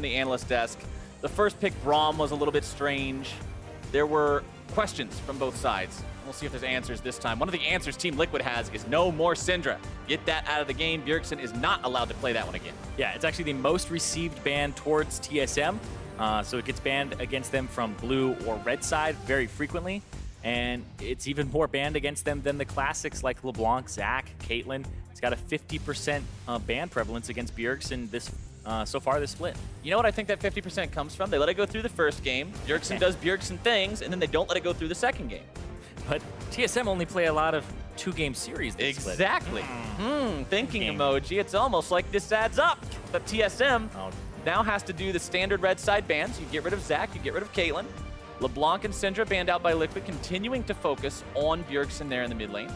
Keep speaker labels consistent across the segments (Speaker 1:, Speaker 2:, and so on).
Speaker 1: the analyst desk. The first pick, Braum, was a little bit strange. There were questions from both sides. We'll see if there's answers this time. One of the answers Team Liquid has is no more Syndra. Get that out of the game. Bjergsen is not allowed to play that one again.
Speaker 2: Yeah, it's actually the most received ban towards TSM. So it gets banned against them from blue or red side very frequently. And it's even more banned against them than the classics like LeBlanc, Zac, Caitlyn. It's got a 50% ban prevalence against Bjergsen this so far this split.
Speaker 1: You know what I think that 50% comes from? They let it go through the first game. Bjergsen does Bjergsen things, and then they don't let it go through the second game.
Speaker 2: But TSM only play a lot of two-game series this split.
Speaker 1: Exactly. Thinking emoji. It's almost like this adds up. But TSM now has to do the standard red side bans. You get rid of Zac, you get rid of Caitlyn. LeBlanc and Syndra banned out by Liquid, continuing to focus on Bjergsen there in the mid lane.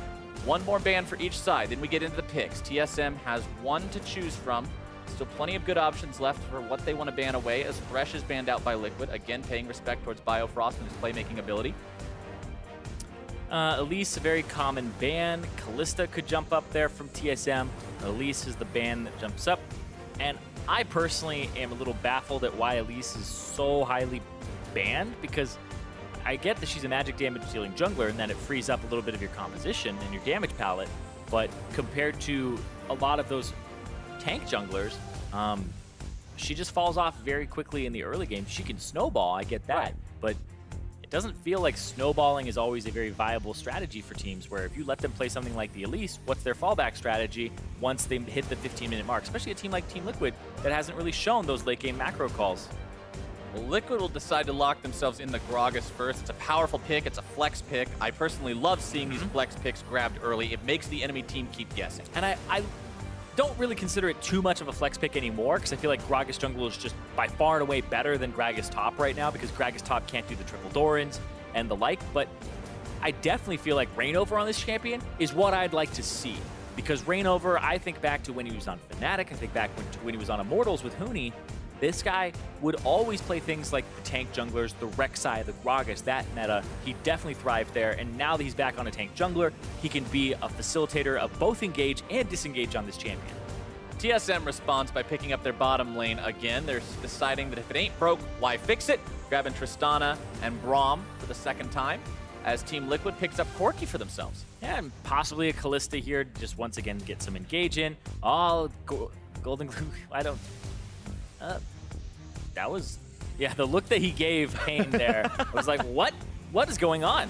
Speaker 1: One more ban for each side. Then we get into the picks. TSM has one to choose from. Still plenty of good options left for what they want to ban away, as Thresh is banned out by Liquid, again paying respect towards Biofrost and his playmaking ability.
Speaker 2: Elise, a very common ban. Kalista could jump up there from TSM. Elise is the ban that jumps up. And I personally am a little baffled at why Elise is so highly banned, because I get that she's a magic damage dealing jungler and that it frees up a little bit of your composition and your damage palette, but compared to a lot of those tank junglers, she just falls off very quickly in the early game. She can snowball, I get that, but it doesn't feel like snowballing is always a very viable strategy for teams, where if you let them play something like the Elise, what's their fallback strategy once they hit the 15-minute mark? Especially a team like Team Liquid that hasn't really shown those late game macro calls.
Speaker 1: Well, Liquid will decide to lock themselves in the Gragas first. It's a powerful pick. It's a flex pick. I personally love seeing these flex picks grabbed early. It makes the enemy team keep guessing.
Speaker 2: And I don't really consider it too much of a flex pick anymore, because I feel like Gragas jungle is just by far and away better than Gragas top right now, because Gragas top can't do the triple Dorans and the like. But I definitely feel like ReignOver on this champion is what I'd like to see, because ReignOver, I think back to when he was on Fnatic, I think back when he was on Immortals with Huni. This guy would always play things like the tank junglers, the Rek'Sai, the Gragas, that meta. He definitely thrived there, and now that he's back on a tank jungler, he can be a facilitator of both engage and disengage on this champion.
Speaker 1: TSM responds by picking up their bottom lane again. They're deciding that if it ain't broke, why fix it? Grabbing Tristana and Braum for the second time, as Team Liquid picks up Corki for themselves.
Speaker 2: Yeah, and possibly a Kalista here, just once again get some engage in. Oh, GoldenGlue, I don't... that was, yeah, the look that he gave Payne there was like, what? What is going on?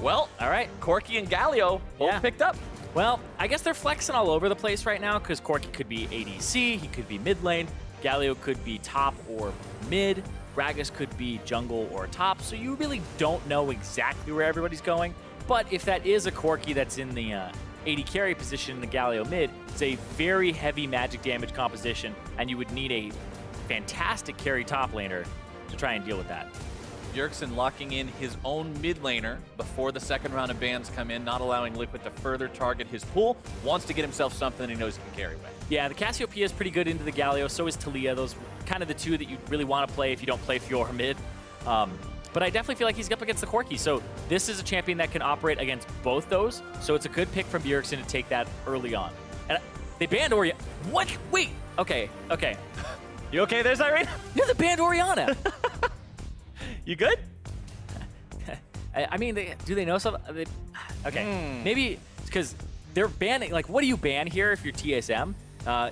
Speaker 1: Well, all right, Corki and Galio both picked up.
Speaker 2: Well, I guess they're flexing all over the place right now, because Corki could be ADC, he could be mid lane, Galio could be top or mid, Gragas could be jungle or top, so you really don't know exactly where everybody's going. But if that is a Corki that's in the AD carry position in the Galio mid, it's a very heavy magic damage composition, and you would need a fantastic carry top laner to try and deal with that.
Speaker 1: Bjergsen locking in his own mid laner before the second round of bans come in, not allowing Liquid to further target his pool. Wants to get himself something he knows he can carry with.
Speaker 2: Yeah, the Cassiopeia is pretty good into the Galio, so is Taliyah. Those kind of the two that you really want to play if you don't play Fiora mid. But I definitely feel like he's up against the Corki, so this is a champion that can operate against both those, so it's a good pick from Bjergsen to take that early on. And they banned Orianna. What? Wait. Okay.
Speaker 1: You okay there, Zirene?
Speaker 2: Yeah, they banned Orianna.
Speaker 1: You good?
Speaker 2: I mean, do they know something? Okay, maybe because they're banning, like, what do you ban here if you're TSM?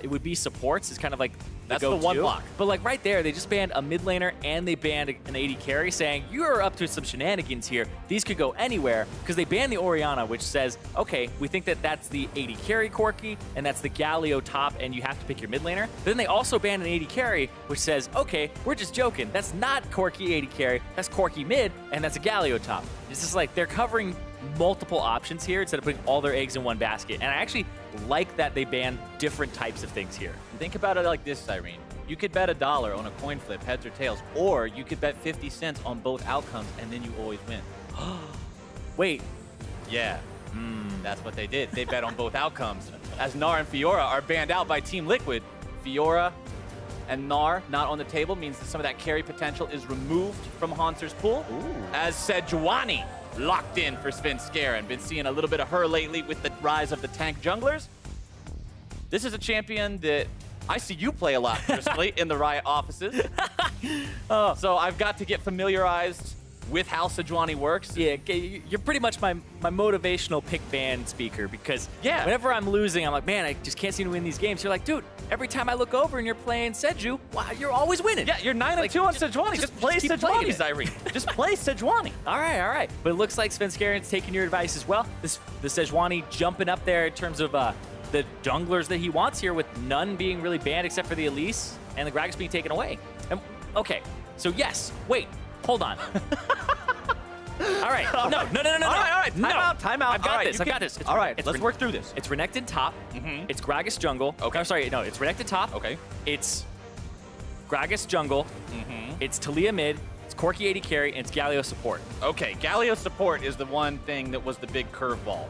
Speaker 2: It would be supports. It's kind of like
Speaker 1: that's the one block.
Speaker 2: But like right there, they just banned a mid laner and they banned an AD carry, saying you're up to some shenanigans here. These could go anywhere, because they banned the Orianna, which says, okay, we think that that's the AD carry Corki and that's the Galio top, and you have to pick your mid laner. But then they also banned an AD carry, which says, okay, we're just joking. That's not Corki AD carry. That's Corki mid, and that's a Galio top. It's just like they're covering multiple options here instead of putting all their eggs in one basket. And I actually like that they ban different types of things here.
Speaker 1: Think about it like this, Zirene. You could bet $1 on a coin flip, heads or tails, or you could bet 50 cents on both outcomes, and then you always win.
Speaker 2: Wait.
Speaker 1: Yeah, that's what they did. They bet on both outcomes. As Gnar and Fiora are banned out by Team Liquid, Fiora and Gnar not on the table means that some of that carry potential is removed from Hauntzer's pool. As Sejuani locked in for Svenskeren. Been seeing a little bit of her lately with the rise of the tank junglers. This is a champion that I see you play a lot, personally, in the Riot offices. So I've got to get familiarized with how Sejuani works.
Speaker 2: Yeah, you're pretty much my motivational pick band speaker, because whenever I'm losing, I'm like, man, I just can't seem to win these games. You're like, dude, every time I look over and you're playing Seju, wow, you're always winning.
Speaker 1: Yeah, you're 9-2 on Sejuani. Just play Sejuani, Zirene. Just play Sejuani.
Speaker 2: All right. But it looks like Svenskeren's taking your advice as well. The Sejuani jumping up there in terms of the junglers that he wants here, with none being really banned except for the Elise and the Gragas being taken away. Okay, so yes, wait, hold on. All right. No.
Speaker 1: All right. Time out.
Speaker 2: I've got this.
Speaker 1: All right, let's work through this.
Speaker 2: It's Renekton top. It's Gragas jungle.
Speaker 1: Okay.
Speaker 2: I'm sorry, no, it's Renekton top.
Speaker 1: Okay.
Speaker 2: It's Gragas jungle. It's Taliyah mid. It's Corki AD carry, and it's Galio support.
Speaker 1: Okay, Galio support is the one thing that was the big curveball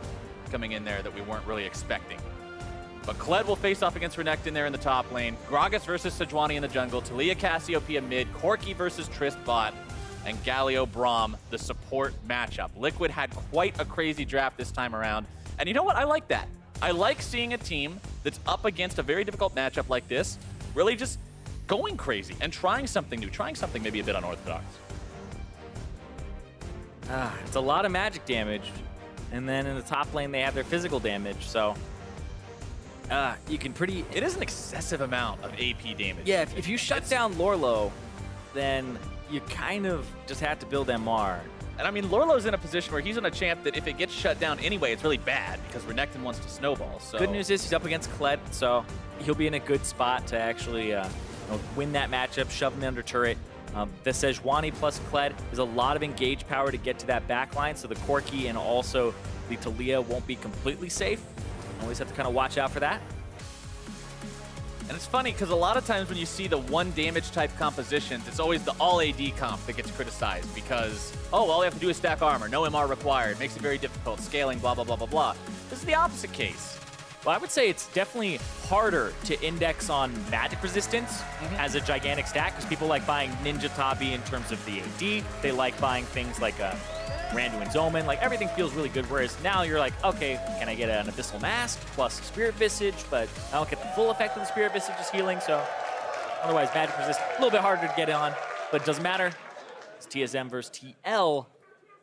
Speaker 1: coming in there that we weren't really expecting. But Kled will face off against Renekton there in the top lane. Gragas versus Sejuani in the jungle. Taliyah Cassiopeia mid. Corki versus Trist bot. And Galio Braum, the support matchup. Liquid had quite a crazy draft this time around. And you know what? I like that. I like seeing a team that's up against a very difficult matchup like this really just going crazy and trying something new, trying something maybe a bit unorthodox.
Speaker 2: It's a lot of magic damage. And then in the top lane, they have their physical damage. So you can pretty...
Speaker 1: It is an excessive amount of AP damage.
Speaker 2: Yeah, if you shut down Lourlo, then you kind of just have to build MR.
Speaker 1: And I mean, Lourlo's in a position where he's on a champ that if it gets shut down anyway, it's really bad because Renekton wants to snowball. So
Speaker 2: good news is he's up against Kled, so he'll be in a good spot to actually win that matchup, shove him under turret. The Sejuani plus Kled is a lot of engage power to get to that backline, so the Corki and also the Taliyah won't be completely safe. Always have to kind of watch out for that.
Speaker 1: And it's funny because a lot of times when you see the one damage type compositions, it's always the all AD comp that gets criticized because, oh, all they have to do is stack armor, no MR required, makes it very difficult, scaling, blah, blah, blah, blah, blah. This is the opposite case.
Speaker 2: Well, I would say it's definitely harder to index on magic resistance as a gigantic stack because people like buying Ninja Tabi in terms of the AD. They like buying things like Randuin's Omen. Like, everything feels really good, whereas now you're like, okay, can I get an Abyssal Mask plus Spirit Visage, but I don't get the full effect of the Spirit Visage's healing, so otherwise magic resist, a little bit harder to get on, but it doesn't matter. It's TSM versus TL.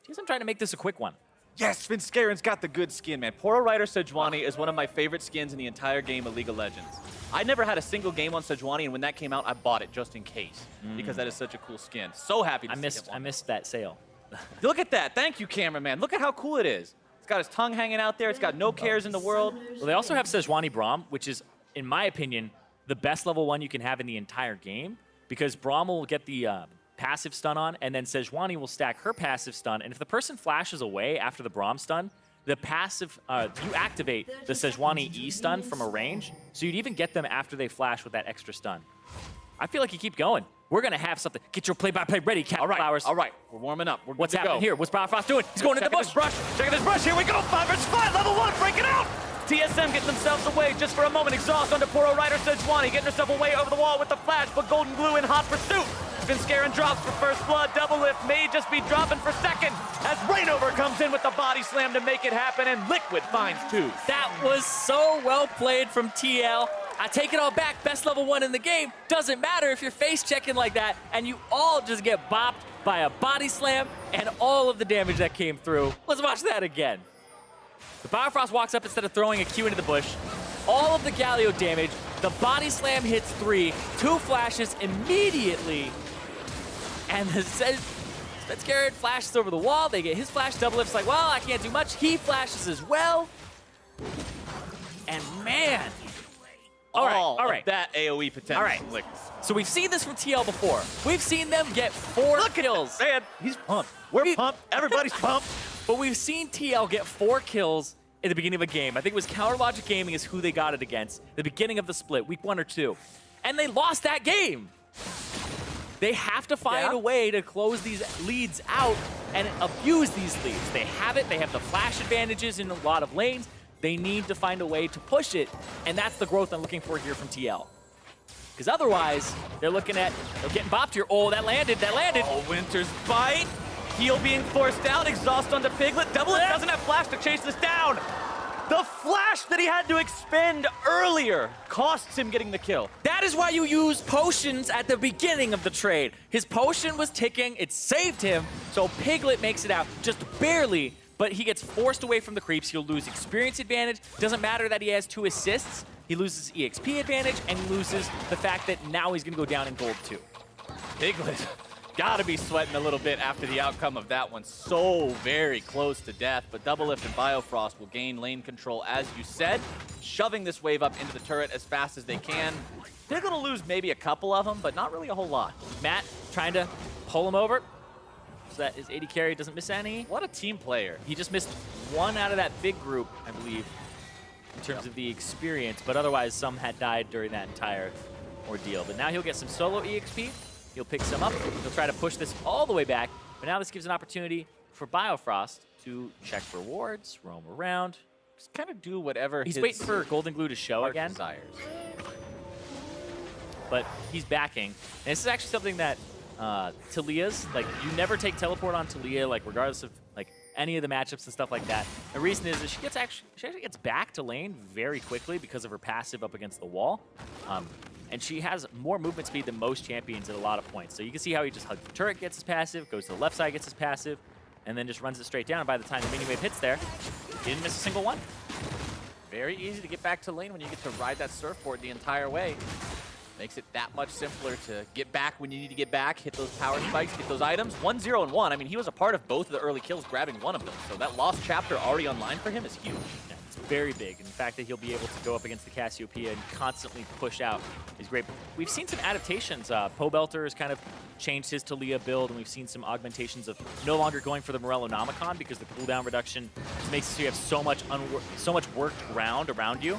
Speaker 2: TSM trying to make this a quick one.
Speaker 1: Yes, Svenskeren's got the good skin, man. Poro Rider Sejuani is one of my favorite skins in the entire game of League of Legends. I never had a single game on Sejuani, and when that came out, I bought it just in case because that is such a cool skin. So happy to see it.
Speaker 2: I missed that sale.
Speaker 1: Look at that. Thank you, cameraman. Look at how cool it is. It's got his tongue hanging out there. It's got no cares in the world.
Speaker 2: Well, they also have Sejuani Braum, which is, in my opinion, the best level 1 you can have in the entire game, because Braum will get the passive stun on, and then Sejuani will stack her passive stun, and if the person flashes away after the Braum stun, the passive, you activate the Sejuani E stun from a range, so you'd even get them after they flash with that extra stun. I feel like you keep going. We're going to have something. Get your play-by-play ready, Cat Flowers.
Speaker 1: All right. We're warming up.
Speaker 2: What's happening here? What's Biofrost doing? He's going in the bush.
Speaker 1: Check out this brush. Here we go. 5 versus 5. Level 1. Break it out. TSM getting themselves away just for a moment. Exhaust onto Poro Rider Sejuani. Getting herself away over the wall with the flash, but GoldenGlue in hot pursuit. Svenskeren drops for first blood. DoubleLift may just be dropping for second as ReignOver comes in with the body slam to make it happen, and Liquid finds 2.
Speaker 2: That was so well played from TL. I take it all back. Best level 1 in the game. Doesn't matter if you're face checking like that and you all just get bopped by a body slam and all of the damage that came through. Let's watch that again. The Biofrost walks up instead of throwing a Q into the bush. All of the Galio damage. The body slam hits 3. 2 flashes immediately. And the Svenskeren flashes over the wall. They get his flash. DoubleLift's like, well, I can't do much. He flashes as well. And man. All right.
Speaker 1: That AoE potential.
Speaker 2: All right. So we've seen this from TL before. We've seen them get 4 kills.
Speaker 1: Man, he's pumped. We're pumped. Everybody's pumped.
Speaker 2: But we've seen TL get 4 kills in the beginning of a game. I think it was Counterlogic Gaming is who they got it against. The beginning of the split, week 1 or 2. And they lost that game. They have to find a way to close these leads out and abuse these leads. They have it. They have the flash advantages in a lot of lanes. They need to find a way to push it, and that's the growth I'm looking for here from TL. Because otherwise, they're getting bopped here. Oh, that landed.
Speaker 1: Oh, Winter's bite. Heal being forced out. Exhaust onto Piglet. DoubleLift doesn't have flash to chase this down. The flash that he had to expend earlier costs him getting the kill.
Speaker 2: That is why you use potions at the beginning of the trade. His potion was ticking, it saved him, so Piglet makes it out just barely, but he gets forced away from the creeps. He'll lose experience advantage. Doesn't matter that he has 2 assists. He loses EXP advantage, and he loses the fact that now he's gonna go down in gold too.
Speaker 1: Piglet gotta be sweating a little bit after the outcome of that one. So very close to death, but DoubleLift and Biofrost will gain lane control, as you said, shoving this wave up into the turret as fast as they can. They're gonna lose maybe a couple of them, but not really a whole lot.
Speaker 2: Matt trying to pull him over so that his AD carry doesn't miss any.
Speaker 1: What a team player.
Speaker 2: He just missed 1 out of that big group, I believe, in terms of the experience, but otherwise some had died during that entire ordeal. But now he'll get some solo EXP. He'll pick some up. He'll try to push this all the way back. But now this gives an opportunity for Biofrost to check for wards, roam around.
Speaker 1: Just kind of do whatever
Speaker 2: he's
Speaker 1: his
Speaker 2: waiting for GoldenGlue to show again.
Speaker 1: Desires.
Speaker 2: But he's backing. And this is actually something that Taliyah's, like, you never take teleport on Taliyah, like, regardless of, like, any of the matchups and stuff like that. The reason is that she actually gets back to lane very quickly because of her passive up against the wall. And she has more movement speed than most champions at a lot of points. So you can see how he just hugs the turret, gets his passive, goes to the left side, gets his passive, and then just runs it straight down. And by the time the mini wave hits there, he didn't miss a single one.
Speaker 1: Very easy to get back to lane when you get to ride that surfboard the entire way. Makes it that much simpler to get back when you need to get back, hit those power spikes, get those items. 1-0 and 1. I mean, he was a part of both of the early kills, grabbing one of them. So that lost chapter already online for him is huge.
Speaker 2: Yeah, it's very big. And the fact that he'll be able to go up against the Cassiopeia and constantly push out is great. We've seen some adaptations. Pobelter has kind of changed his Taliyah build, and we've seen some augmentations of no longer going for the Morellonomicon because the cooldown reduction just makes it so you have so much worked ground around you.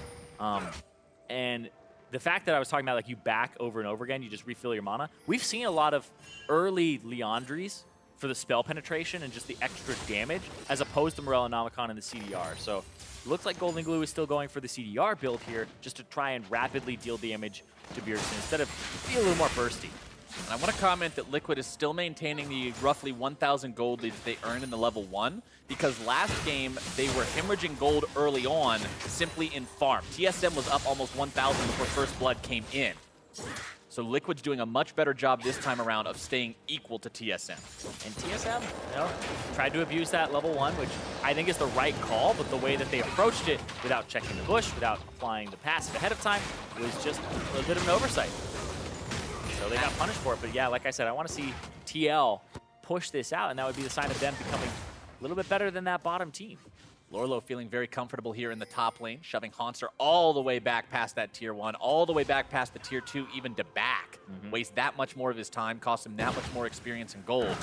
Speaker 2: And the fact that I was talking about, like, you back over and over again, you just refill your mana. We've seen a lot of early Leandries for the spell penetration and just the extra damage, as opposed to Morellonomicon and the CDR. So it looks like GoldenGlue is still going for the CDR build here, just to try and rapidly deal damage to Bjergsen instead of be a little more bursty.
Speaker 1: And I want to comment that Liquid is still maintaining the roughly 1,000 gold lead that they earned in the level 1, because last game they were hemorrhaging gold early on simply in farm. TSM was up almost 1,000 before First Blood came in. So Liquid's doing a much better job this time around of staying equal to TSM.
Speaker 2: And TSM, you know, tried to abuse that level 1, which I think is the right call, but the way that they approached it without checking the bush, without applying the passive ahead of time, was just a little bit of an oversight. So they got punished for it, but yeah, like I said, I want to see TL push this out, and that would be the sign of them becoming a little bit better than that bottom team.
Speaker 1: Lourlo feeling very comfortable here in the top lane, shoving Hauntzer all the way back past that tier 1, all the way back past the tier 2, even to back. Waste that much more of his time, cost him that much more experience and gold.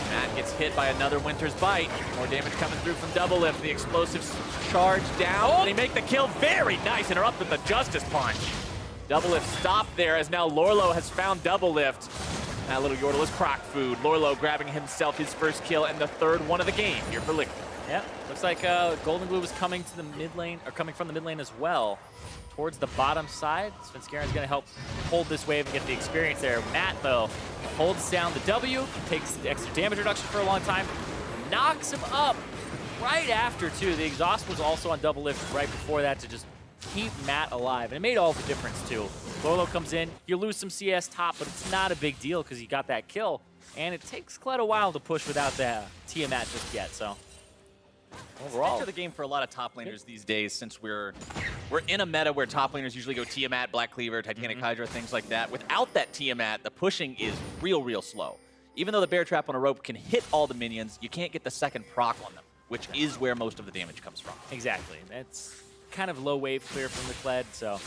Speaker 1: Matt gets hit by another Winter's Bite. More damage coming through from DoubleLift. The explosives charge down. They make the kill. Very nice. Interrupt with the Justice Punch. DoubleLift stopped there as now Lourlo has found DoubleLift. That little Yordle is croc food. Lourlo grabbing himself his first kill and the third one of the game here for Liquid.
Speaker 2: Yeah, looks like GoldenGlue was coming to the mid lane, or coming from the mid lane as well, towards the bottom side. Svenskeren's going to help hold this wave and get the experience there. Matt, though, holds down the W, takes the extra damage reduction for a long time, knocks him up right after, too. The exhaust was also on DoubleLift right before that to just keep Matt alive, and it made all the difference, too. Lourlo comes in, you lose some CS top, but it's not a big deal because he got that kill, and it takes Kled a while to push without the Tiamat just yet, so.
Speaker 1: Overall, the game for a lot of top laners these days, since we're in a meta where top laners usually go Tiamat, Black Cleaver, Titanic Hydra, things like that. Without that Tiamat, the pushing is real slow. Even though the Bear Trap on a rope can hit all the minions, you can't get the second proc on them, which is where most of the damage comes from.
Speaker 2: Exactly. It's kind of low wave clear from the Kled, so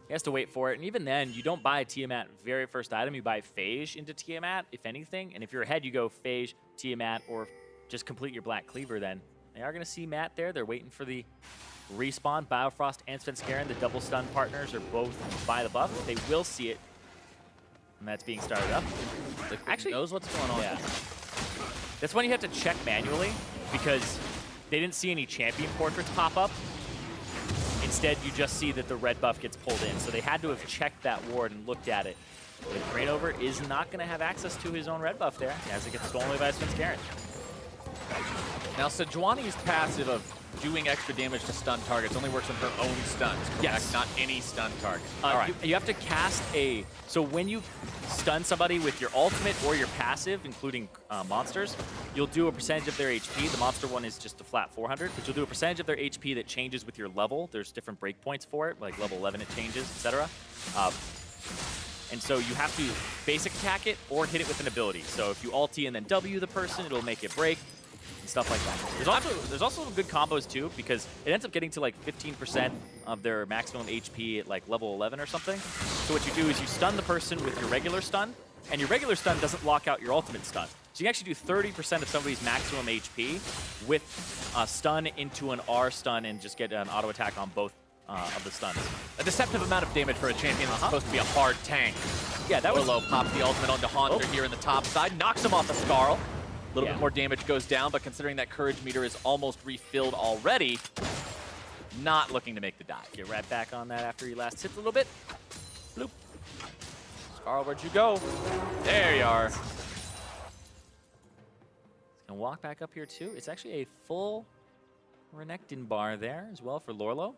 Speaker 2: he has to wait for it. And even then, you don't buy Tiamat very first item. You buy Phage into Tiamat, if anything. And if you're ahead, you go Phage, Tiamat, or just complete your Black Cleaver then. They are going to see Matt there. They're waiting for the respawn. Biofrost and Svenskeren, the double stun partners, are both by the buff. They will see it. And that's being started up.
Speaker 1: Actually knows what's going on.
Speaker 2: Yeah. That's when you have to check manually because they didn't see any champion portraits pop up. Instead, you just see that the red buff gets pulled in. So they had to have checked that ward and looked at it. But ReignOver is not going to have access to his own red buff there as it gets stolen away by Svenskeren.
Speaker 1: Now, Sejuani's passive of doing extra damage to stun targets only works on her own stuns, correct?
Speaker 2: Yes.
Speaker 1: Not any stun target. All right.
Speaker 2: You have to cast a... So when you stun somebody with your ultimate or your passive, including monsters, you'll do a percentage of their HP. The monster one is just a flat 400, but you'll do a percentage of their HP that changes with your level. There's different breakpoints for it, like level 11 it changes, etc. And so you have to basic attack it or hit it with an ability. So if you ulti and then W the person, it'll make it break and stuff like that. There's also some good combos too, because it ends up getting to like 15% of their maximum HP at like level 11 or something. So what you do is you stun the person with your regular stun, and your regular stun doesn't lock out your ultimate stun. So you can actually do 30% of somebody's maximum HP with a stun into an R stun and just get an auto attack on both of the stuns.
Speaker 1: A deceptive amount of damage for a champion that's supposed to be a hard tank.
Speaker 2: Yeah, that was...
Speaker 1: Lourlo pops the ultimate onto Hauntzer here in the top side, knocks him off the Scarl. A little bit more damage goes down, but considering that courage meter is almost refilled already, not looking to make the dive.
Speaker 2: Get right back on that after he last hit a little bit. Bloop.
Speaker 1: Scarl, where'd you go? There you are.
Speaker 2: He's gonna walk back up here too. It's actually a full Renekton bar there as well for Lourlo.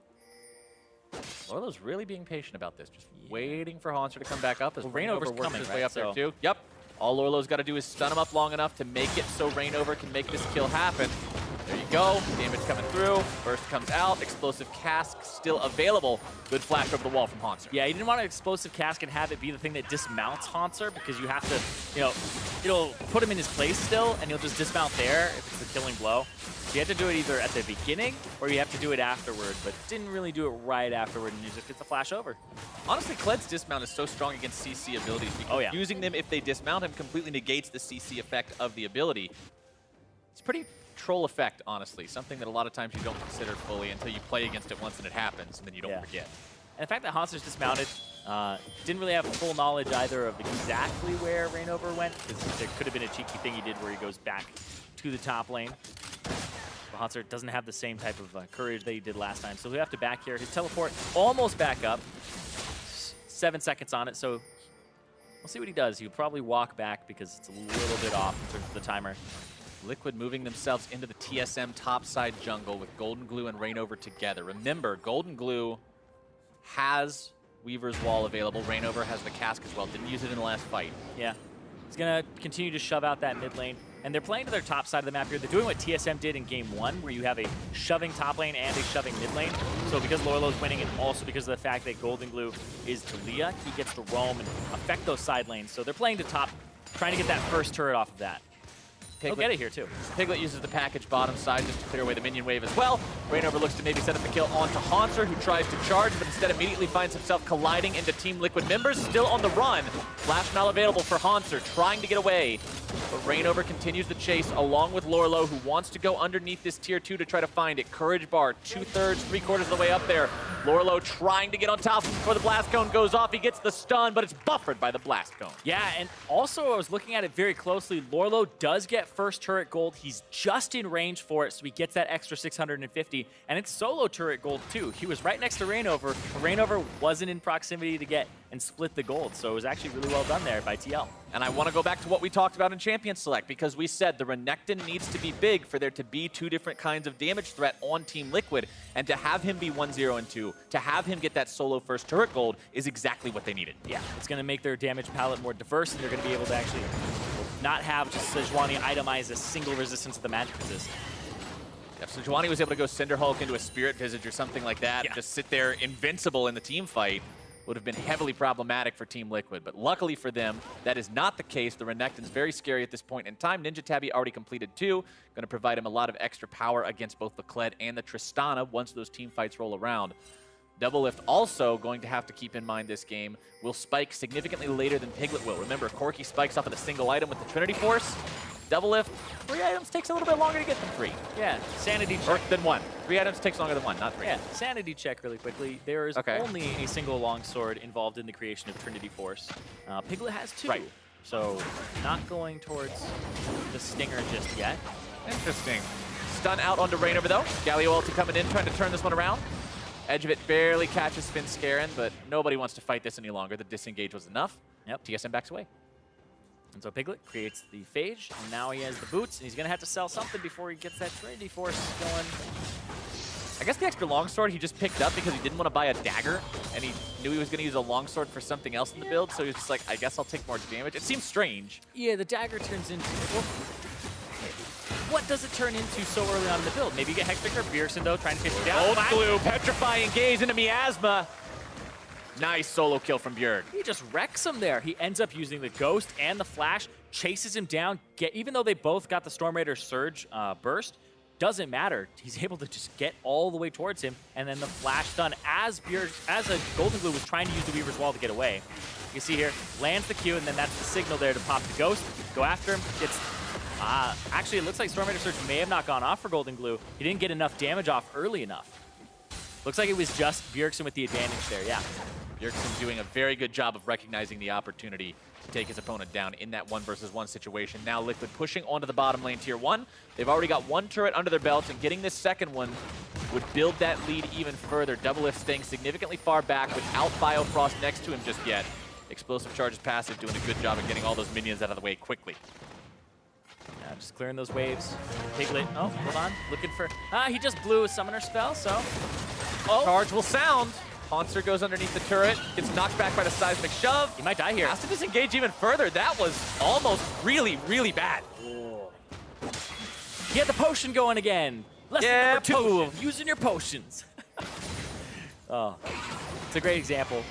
Speaker 1: Lourlo's really being patient about this, just waiting for Hauntzer to come back up as
Speaker 2: ReignOver's
Speaker 1: works
Speaker 2: coming,
Speaker 1: his
Speaker 2: right?
Speaker 1: way up there too. Yep. All Lourlo's got to do is stun him up long enough to make it so ReignOver can make this kill happen. There you go. Damage coming through. Burst comes out. Explosive cask still available. Good flash over the wall from Hauntzer.
Speaker 2: Yeah, you didn't want an explosive cask and have it be the thing that dismounts Hauntzer, because you have to, you know, it'll put him in his place still, and he'll just dismount there if it's the killing blow. So you have to do it either at the beginning or you have to do it afterward, but didn't really do it right afterward, and you just get the flash over.
Speaker 1: Honestly, Kled's dismount is so strong against CC abilities because using them if they dismount him completely negates the CC effect of the ability. It's pretty troll effect, honestly. Something that a lot of times you don't consider fully until you play against it once and it happens, and then you don't forget.
Speaker 2: And the fact that Hauntzer's dismounted, didn't really have full knowledge either of exactly where ReignOver went, because there could have been a cheeky thing he did where he goes back to the top lane. But Hauntzer doesn't have the same type of courage that he did last time, so he'll have to back here. His teleport almost back up. 7 seconds on it, so we'll see what he does. He'll probably walk back because it's a little bit off in terms of the timer.
Speaker 1: Liquid moving themselves into the TSM topside jungle with GoldenGlue and ReignOver together. Remember, GoldenGlue has Weaver's Wall available. ReignOver has the cask as well. Didn't use it in the last fight.
Speaker 2: Yeah. He's going to continue to shove out that mid lane. And they're playing to their top side of the map here. They're doing what TSM did in game 1, where you have a shoving top lane and a shoving mid lane. So because Lourlo's winning, and also because of the fact that GoldenGlue is Taliyah, he gets to roam and affect those side lanes. So they're playing to top, trying to get that first turret off of that. He'll get it here, too.
Speaker 1: Piglet uses the package bottom side just to clear away the minion wave as well. ReignOver looks to maybe set up the kill onto Hauntzer, who tries to charge, but instead immediately finds himself colliding into Team Liquid members. Still on the run. Flash now available for Hauntzer, trying to get away. But ReignOver continues the chase along with Lourlo, who wants to go underneath this tier 2 to try to find it. Courage bar, 2/3, 3/4 of the way up there. Lourlo trying to get on top before the blast cone goes off. He gets the stun, but it's buffered by the blast cone.
Speaker 2: Yeah, and also I was looking at it very closely. Lourlo does get first turret gold. He's just in range for it, so he gets that extra 650. And it's solo turret gold, too. He was right next to ReignOver. ReignOver wasn't in proximity to get and split the gold, so it was actually really well done there by TL.
Speaker 1: And I want to go back to what we talked about in Champion Select, because we said the Renekton needs to be big for there to be 2 different kinds of damage threat on Team Liquid, and to have him be 1-0 and 2, to have him get that solo first turret gold is exactly what they needed.
Speaker 2: Yeah, it's going to make their damage palette more diverse, and they're going to be able to actually not have just Sejuani itemize a single resistance to the magic resist.
Speaker 1: If Sejuani was able to go Cinder Hulk into a Spirit Visage or something like that, and just sit there invincible in the team fight, would have been heavily problematic for Team Liquid. But luckily for them, that is not the case. The Renekton's very scary at this point in time. Ninja Tabby already completed 2. Going to provide him a lot of extra power against both the Kled and the Tristana once those team fights roll around. DoubleLift also going to have to keep in mind this game will spike significantly later than Piglet will. Remember, Corki spikes off of a single item with the Trinity Force. DoubleLift, 3 items takes a little bit longer to get than 3.
Speaker 2: Yeah, sanity check.
Speaker 1: Or than 1. 3 items takes longer than 1, not 3.
Speaker 2: Yeah, sanity check really quickly. There is only a single longsword involved in the creation of Trinity Force. Piglet has 2.
Speaker 1: Right.
Speaker 2: So not going towards the Stinger just yet.
Speaker 1: Interesting. Stun out onto ReignOver though. Galio ulti coming in, trying to turn this one around. Edge of it barely catches Svenskeren, but nobody wants to fight this any longer. The disengage was enough.
Speaker 2: Yep.
Speaker 1: TSM backs away.
Speaker 2: And so Piglet creates the Phage, and now he has the boots, and he's going to have to sell something before he gets that Trinity Force going.
Speaker 1: I guess the extra longsword he just picked up because he didn't want to buy a dagger, and he knew he was going to use a longsword for something else in the build, so he was just like, I guess I'll take more damage. It seems strange.
Speaker 2: Yeah, the dagger turns into... Well, what does it turn into so early on in the build? Maybe you get Hexpicker, Bjergsen though, trying to pitch it down.
Speaker 1: GoldenGlue, petrifying gaze into Miasma. Nice solo kill from Bjerg.
Speaker 2: He just wrecks him there. He ends up using the Ghost and the Flash, chases him down. Even though they both got the Storm Raider Surge burst, doesn't matter. He's able to just get all the way towards him, and then the Flash stun as a GoldenGlue was trying to use the Weaver's Wall to get away. You see here, lands the Q, and then that's the signal there to pop the Ghost, go after him, gets... actually, it looks like Storm Raider Surge may have not gone off for GoldenGlue. He didn't get enough damage off early enough. Looks like it was just Bjergsen with the advantage there, yeah.
Speaker 1: Bjergsen doing a very good job of recognizing the opportunity to take his opponent down in that 1-versus-1 situation. Now Liquid pushing onto the bottom lane tier 1. They've already got one turret under their belts, and getting this second one would build that lead even further. DoubleLift staying significantly far back without Biofrost next to him just yet. Explosive Charge's passive doing a good job of getting all those minions out of the way quickly.
Speaker 2: Yeah, just clearing those waves. Piglet, oh, hold on, looking for... he just blew a summoner spell, so...
Speaker 1: Oh. Charge will sound. Hauntzer goes underneath the turret, gets knocked back by the seismic shove.
Speaker 2: He might die here.
Speaker 1: Has to disengage even further. That was almost really, really bad.
Speaker 2: Oh. He had the potion going again. Lesson number 2 of using your potions. Oh, it's a great example.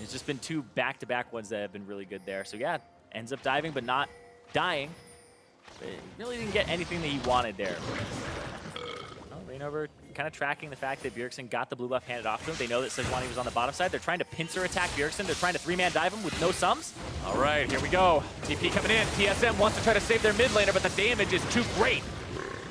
Speaker 2: It's just been 2 back-to-back ones that have been really good there. So yeah, ends up diving but not dying. But he really didn't get anything that he wanted there. ReignOver kind of tracking the fact that Bjergsen got the blue buff handed off to him. They know that Sejuani was on the bottom side. They're trying to pincer attack Bjergsen. They're trying to 3-man dive him with no sums.
Speaker 1: All right, here we go. TP coming in. TSM wants to try to save their mid laner, but the damage is too great.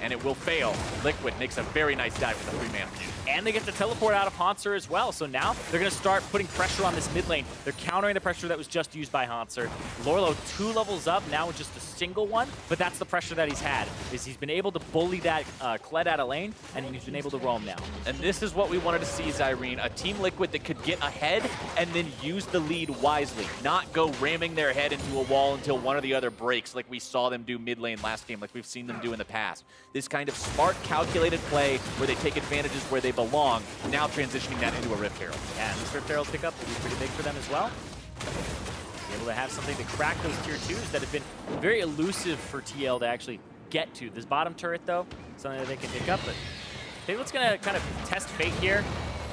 Speaker 1: And it will fail. Liquid makes a very nice dive with the 3-man.
Speaker 2: And they get to teleport out of Hauntzer as well. So now they're going to start putting pressure on this mid lane. They're countering the pressure that was just used by Hauntzer. Lourlo 2 levels up, now with just a single one. But that's the pressure that he's had, is he's been able to bully that Kled out of lane, and he's been able to roam now.
Speaker 1: And this is what we wanted to see, Zirene. A Team Liquid that could get ahead and then use the lead wisely. Not go ramming their head into a wall until one or the other breaks like we saw them do mid lane last game, like we've seen them do in the past. This kind of smart, calculated play where they take advantages where they belong, now transitioning that into a Rift Herald.
Speaker 2: Yeah, and this Rift Herald pickup will be pretty big for them as well. Be able to have something to crack those tier 2s that have been very elusive for TL to actually get to. This bottom turret, though, something that they can pick up, but Piglet's going to kind of test fate here,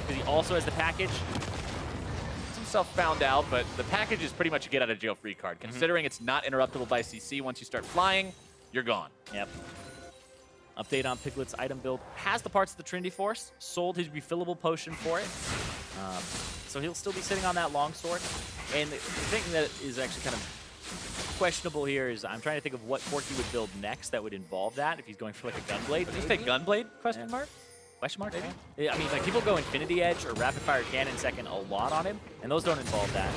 Speaker 2: because he also has the package.
Speaker 1: Gets himself found out, but the package is pretty much a get-out-of-jail-free card. Considering it's not interruptible by CC, once you start flying, you're gone.
Speaker 2: Yep. Update on Piglet's item build. Has the parts of the Trinity Force. Sold his refillable potion for it. So he'll still be sitting on that longsword. And the thing that is actually kind of questionable here is I'm trying to think of what Corki would build next that would involve that, if he's going for like a Gunblade.
Speaker 1: Would you say Gunblade? Question mark?
Speaker 2: Question mark? Yeah. I mean, like people go Infinity Edge or Rapid Fire Cannon second a lot on him, and those don't involve that.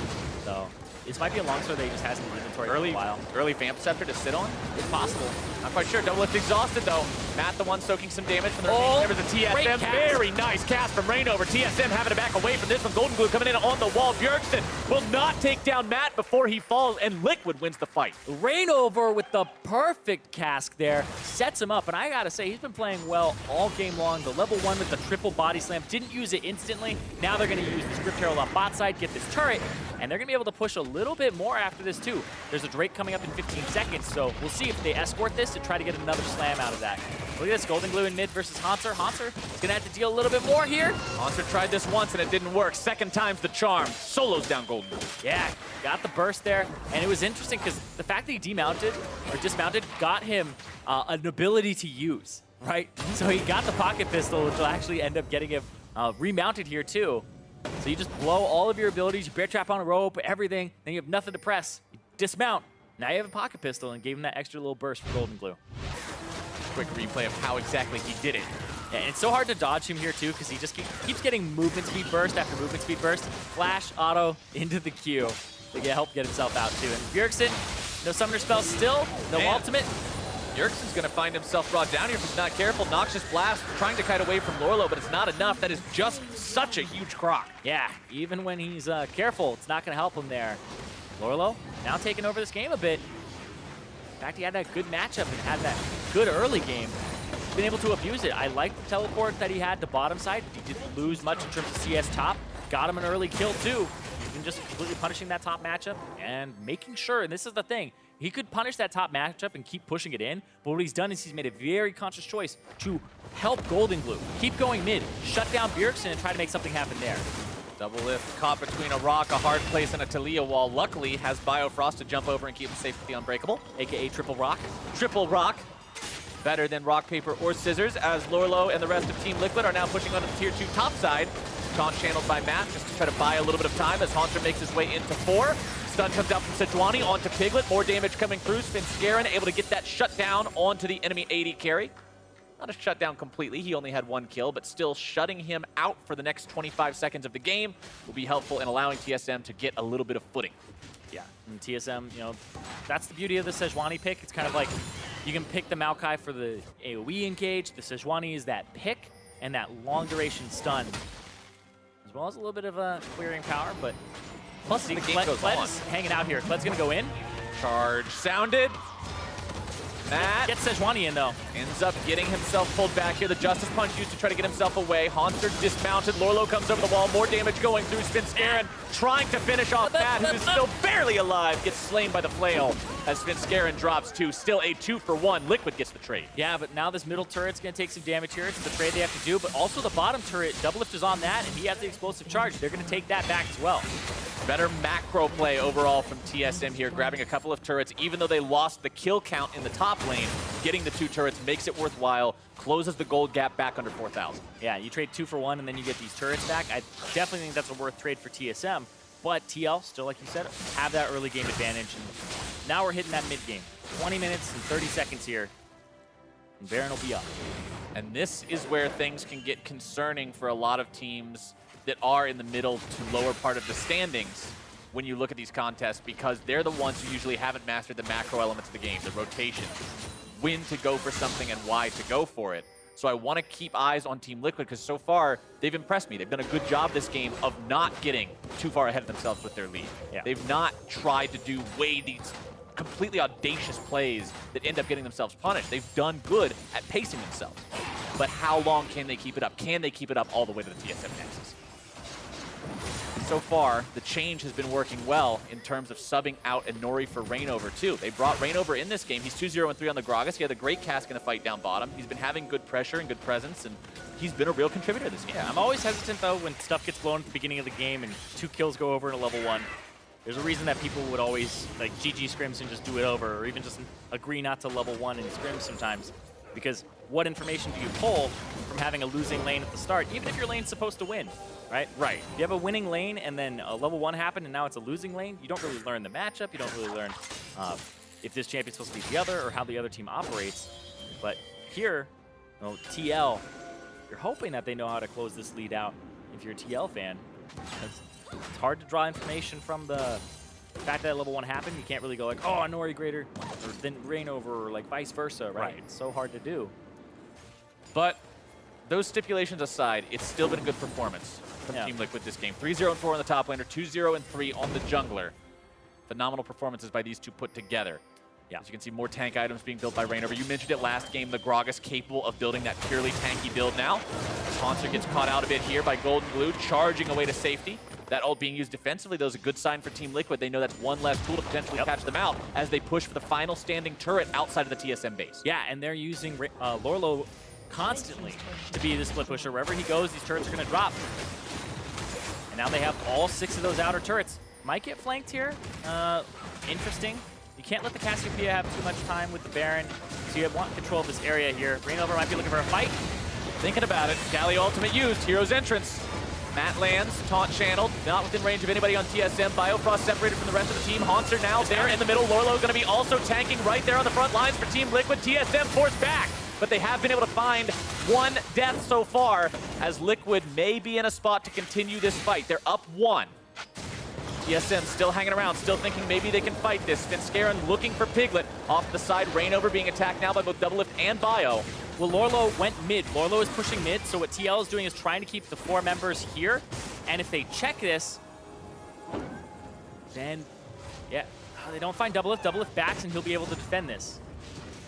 Speaker 2: So this might be a longsword that he just has in his inventory for a while.
Speaker 1: Early Vamp Scepter to sit on? It's possible. Not quite sure. DoubleLift exhausted, though. Matt, the one soaking some damage from the remaining members of TSM. Very nice cast from ReignOver. TSM having to back away from this one. GoldenGlue coming in on the wall. Bjergsen will not take down Matt before he falls, and Liquid wins the fight.
Speaker 2: ReignOver with the perfect cask there. Sets him up, and I gotta say, he's been playing well all game long. The level 1 with the triple body slam. Didn't use it instantly. Now they're gonna use this Rift Herald on bot side, get this turret, and they're gonna be able to push a little bit more after this too. There's a Drake coming up in 15 seconds, so we'll see if they escort this to try to get another slam out of that. Look at this, GoldenGlue in mid versus Hauntzer. Hauntzer is gonna have to deal a little bit more here.
Speaker 1: Hauntzer tried this once and it didn't work. Second time's the charm. Solos down GoldenGlue.
Speaker 2: Yeah, got the burst there, and it was interesting because the fact that he dismounted got him an ability to use, right? So he got the pocket pistol, which will actually end up getting him remounted here too. So you just blow all of your abilities, you bear trap on a rope, everything, then you have nothing to press. You dismount. Now you have a pocket pistol and gave him that extra little burst for GoldenGlue.
Speaker 1: Quick replay of how exactly he did it.
Speaker 2: Yeah, and it's so hard to dodge him here too because he just keeps getting movement speed burst after movement speed burst. Flash, auto, into the Q to help get himself out too. And Bjergsen, no summoner spells still, no ultimate.
Speaker 1: Bjergsen's going to find himself brought down here if he's not careful. Noxious Blast trying to kite away from Lourlo, but it's not enough. That is just such a huge croc.
Speaker 2: Yeah, even when he's careful, it's not going to help him there. Lourlo now taking over this game a bit. In fact, he had that good matchup and had that good early game. been able to abuse it. I like the teleport that he had to bottom side. He didn't lose much in terms of CS top. Got him an early kill too. Even just completely punishing that top matchup and making sure, and this is the thing, he could punish that top matchup and keep pushing it in, but what he's done is he's made a very conscious choice to help GoldenGlue. Keep going mid, shut down Bjergsen, and try to make something happen there.
Speaker 1: DoubleLift caught between a rock, a hard place, and a Taliyah wall. Luckily, has Biofrost to jump over and keep him safe with the Unbreakable.
Speaker 2: AKA triple rock.
Speaker 1: Triple rock. Better than rock, paper, or scissors, as Lourlo and the rest of Team Liquid are now pushing onto the tier 2 top side. Taunt channeled by Matt just to try to buy a little bit of time as Hauntzer makes his way into 4. Stun comes out from Sejuani onto Piglet. More damage coming through. Svenskeren able to get that shut down onto the enemy AD carry. Not a shutdown completely. He only had 1 kill, but still shutting him out for the next 25 seconds of the game will be helpful in allowing TSM to get a little bit of footing.
Speaker 2: Yeah, and TSM, you know, that's the beauty of the Sejuani pick. It's kind of like you can pick the Maokai for the AoE engage. The Sejuani is that pick and that long duration stun, as well as a little bit of a clearing power, but
Speaker 1: plus the game goes on.
Speaker 2: Kled's hanging out here. Kled's gonna go in.
Speaker 1: Charge sounded. Matt
Speaker 2: gets Sejuani in though.
Speaker 1: Ends up getting himself pulled back here. The Justice Punch used to try to get himself away. Hauntzer dismounted. Lourlo comes over the wall. More damage going through. Svenskeren trying to finish off Matt, who is still barely alive. Gets slain by the flail as Svenskeren drops 2. Still a 2-for-1. Liquid gets the trade.
Speaker 2: Yeah, but now this middle turret's going to take some damage here. It's the trade they have to do, but also the bottom turret, DoubleLift is on that, and he has the explosive charge. They're going to take that back as well.
Speaker 1: Better macro play overall from TSM here, grabbing a couple of turrets. Even though they lost the kill count in the top lane, getting the 2 turrets makes it worthwhile, closes the gold gap back under 4,000.
Speaker 2: Yeah, you trade 2 for 1 and then you get these turrets back. I definitely think that's a worth trade for TSM, but TL, still like you said, have that early game advantage. And now we're hitting that mid game. 20 minutes and 30 seconds here, and Baron will be up.
Speaker 1: And this is where things can get concerning for a lot of teams that are in the middle to lower part of the standings when you look at these contests, because they're the ones who usually haven't mastered the macro elements of the game, the rotation, when to go for something and why to go for it. So I want to keep eyes on Team Liquid, because so far they've impressed me. They've done a good job this game of not getting too far ahead of themselves with their lead. Yeah. They've not tried to do these completely audacious plays that end up getting themselves punished. They've done good at pacing themselves. But how long can they keep it up? Can they keep it up all the way to the TSM Nexus? So far, the change has been working well in terms of subbing out Nori for ReignOver too. They brought ReignOver in this game. He's 2-0-3 on the Gragas. He had a great cask in the fight down bottom. He's been having good pressure and good presence, and he's been a real contributor this game.
Speaker 2: Yeah, I'm always hesitant though when stuff gets blown at the beginning of the game and 2 kills go over in a level 1. There's a reason that people would always like GG scrims and just do it over, or even just agree not to level 1 in scrims sometimes. Because what information do you pull from having a losing lane at the start, even if your lane's supposed to win, right? Right. If you have a winning lane and then a level 1 happened and now it's a losing lane, you don't really learn the matchup, you don't really learn if this champion's supposed to beat the other or how the other team operates. But here, you know, TL, you're hoping that they know how to close this lead out if you're a TL fan. It's hard to draw information from the fact that level 1 happened. You can't really go like, oh, Nori greater than ReignOver, or like vice versa, right? It's so hard to do.
Speaker 1: But those stipulations aside, it's still been a good performance from Team Liquid this game. 3-0-4 on the top laner, 2-0-3 on the jungler. Phenomenal performances by these two put together. Yeah. As you can see, more tank items being built by ReignOver. You mentioned it last game, the Gragas capable of building that purely tanky build now. Hauntzer gets caught out a bit here by GoldenGlue, charging away to safety. That ult being used defensively, though, is a good sign for Team Liquid. They know that's one less tool to potentially catch them out as they push for the final standing turret outside of the TSM base.
Speaker 2: Yeah, and they're using Lourlo constantly to be the split pusher. Wherever he goes, these turrets are going to drop. And now they have all 6 of those outer turrets. Might get flanked here. Interesting. You can't let the Cassiopeia have too much time with the Baron, so you want control of this area here. ReignOver might be looking for a fight.
Speaker 1: Thinking about it. Galio ultimate used. Hero's entrance. Matt lands, taunt channeled, not within range of anybody on TSM. Biofrost separated from the rest of the team. Hauntzer now there in the middle. Lourlo going to be also tanking right there on the front lines for Team Liquid. TSM forced back, but they have been able to find 1 death so far, as Liquid may be in a spot to continue this fight. They're up 1. TSM still hanging around, still thinking maybe they can fight this. Svenskeren looking for Piglet. Off the side, ReignOver being attacked now by both DoubleLift and Bio.
Speaker 2: Well, Lourlo went mid. Lourlo is pushing mid, so what TL is doing is trying to keep the 4 members here. And if they check this, then, yeah, they don't find DoubleLift. DoubleLift backs, and he'll be able to defend this.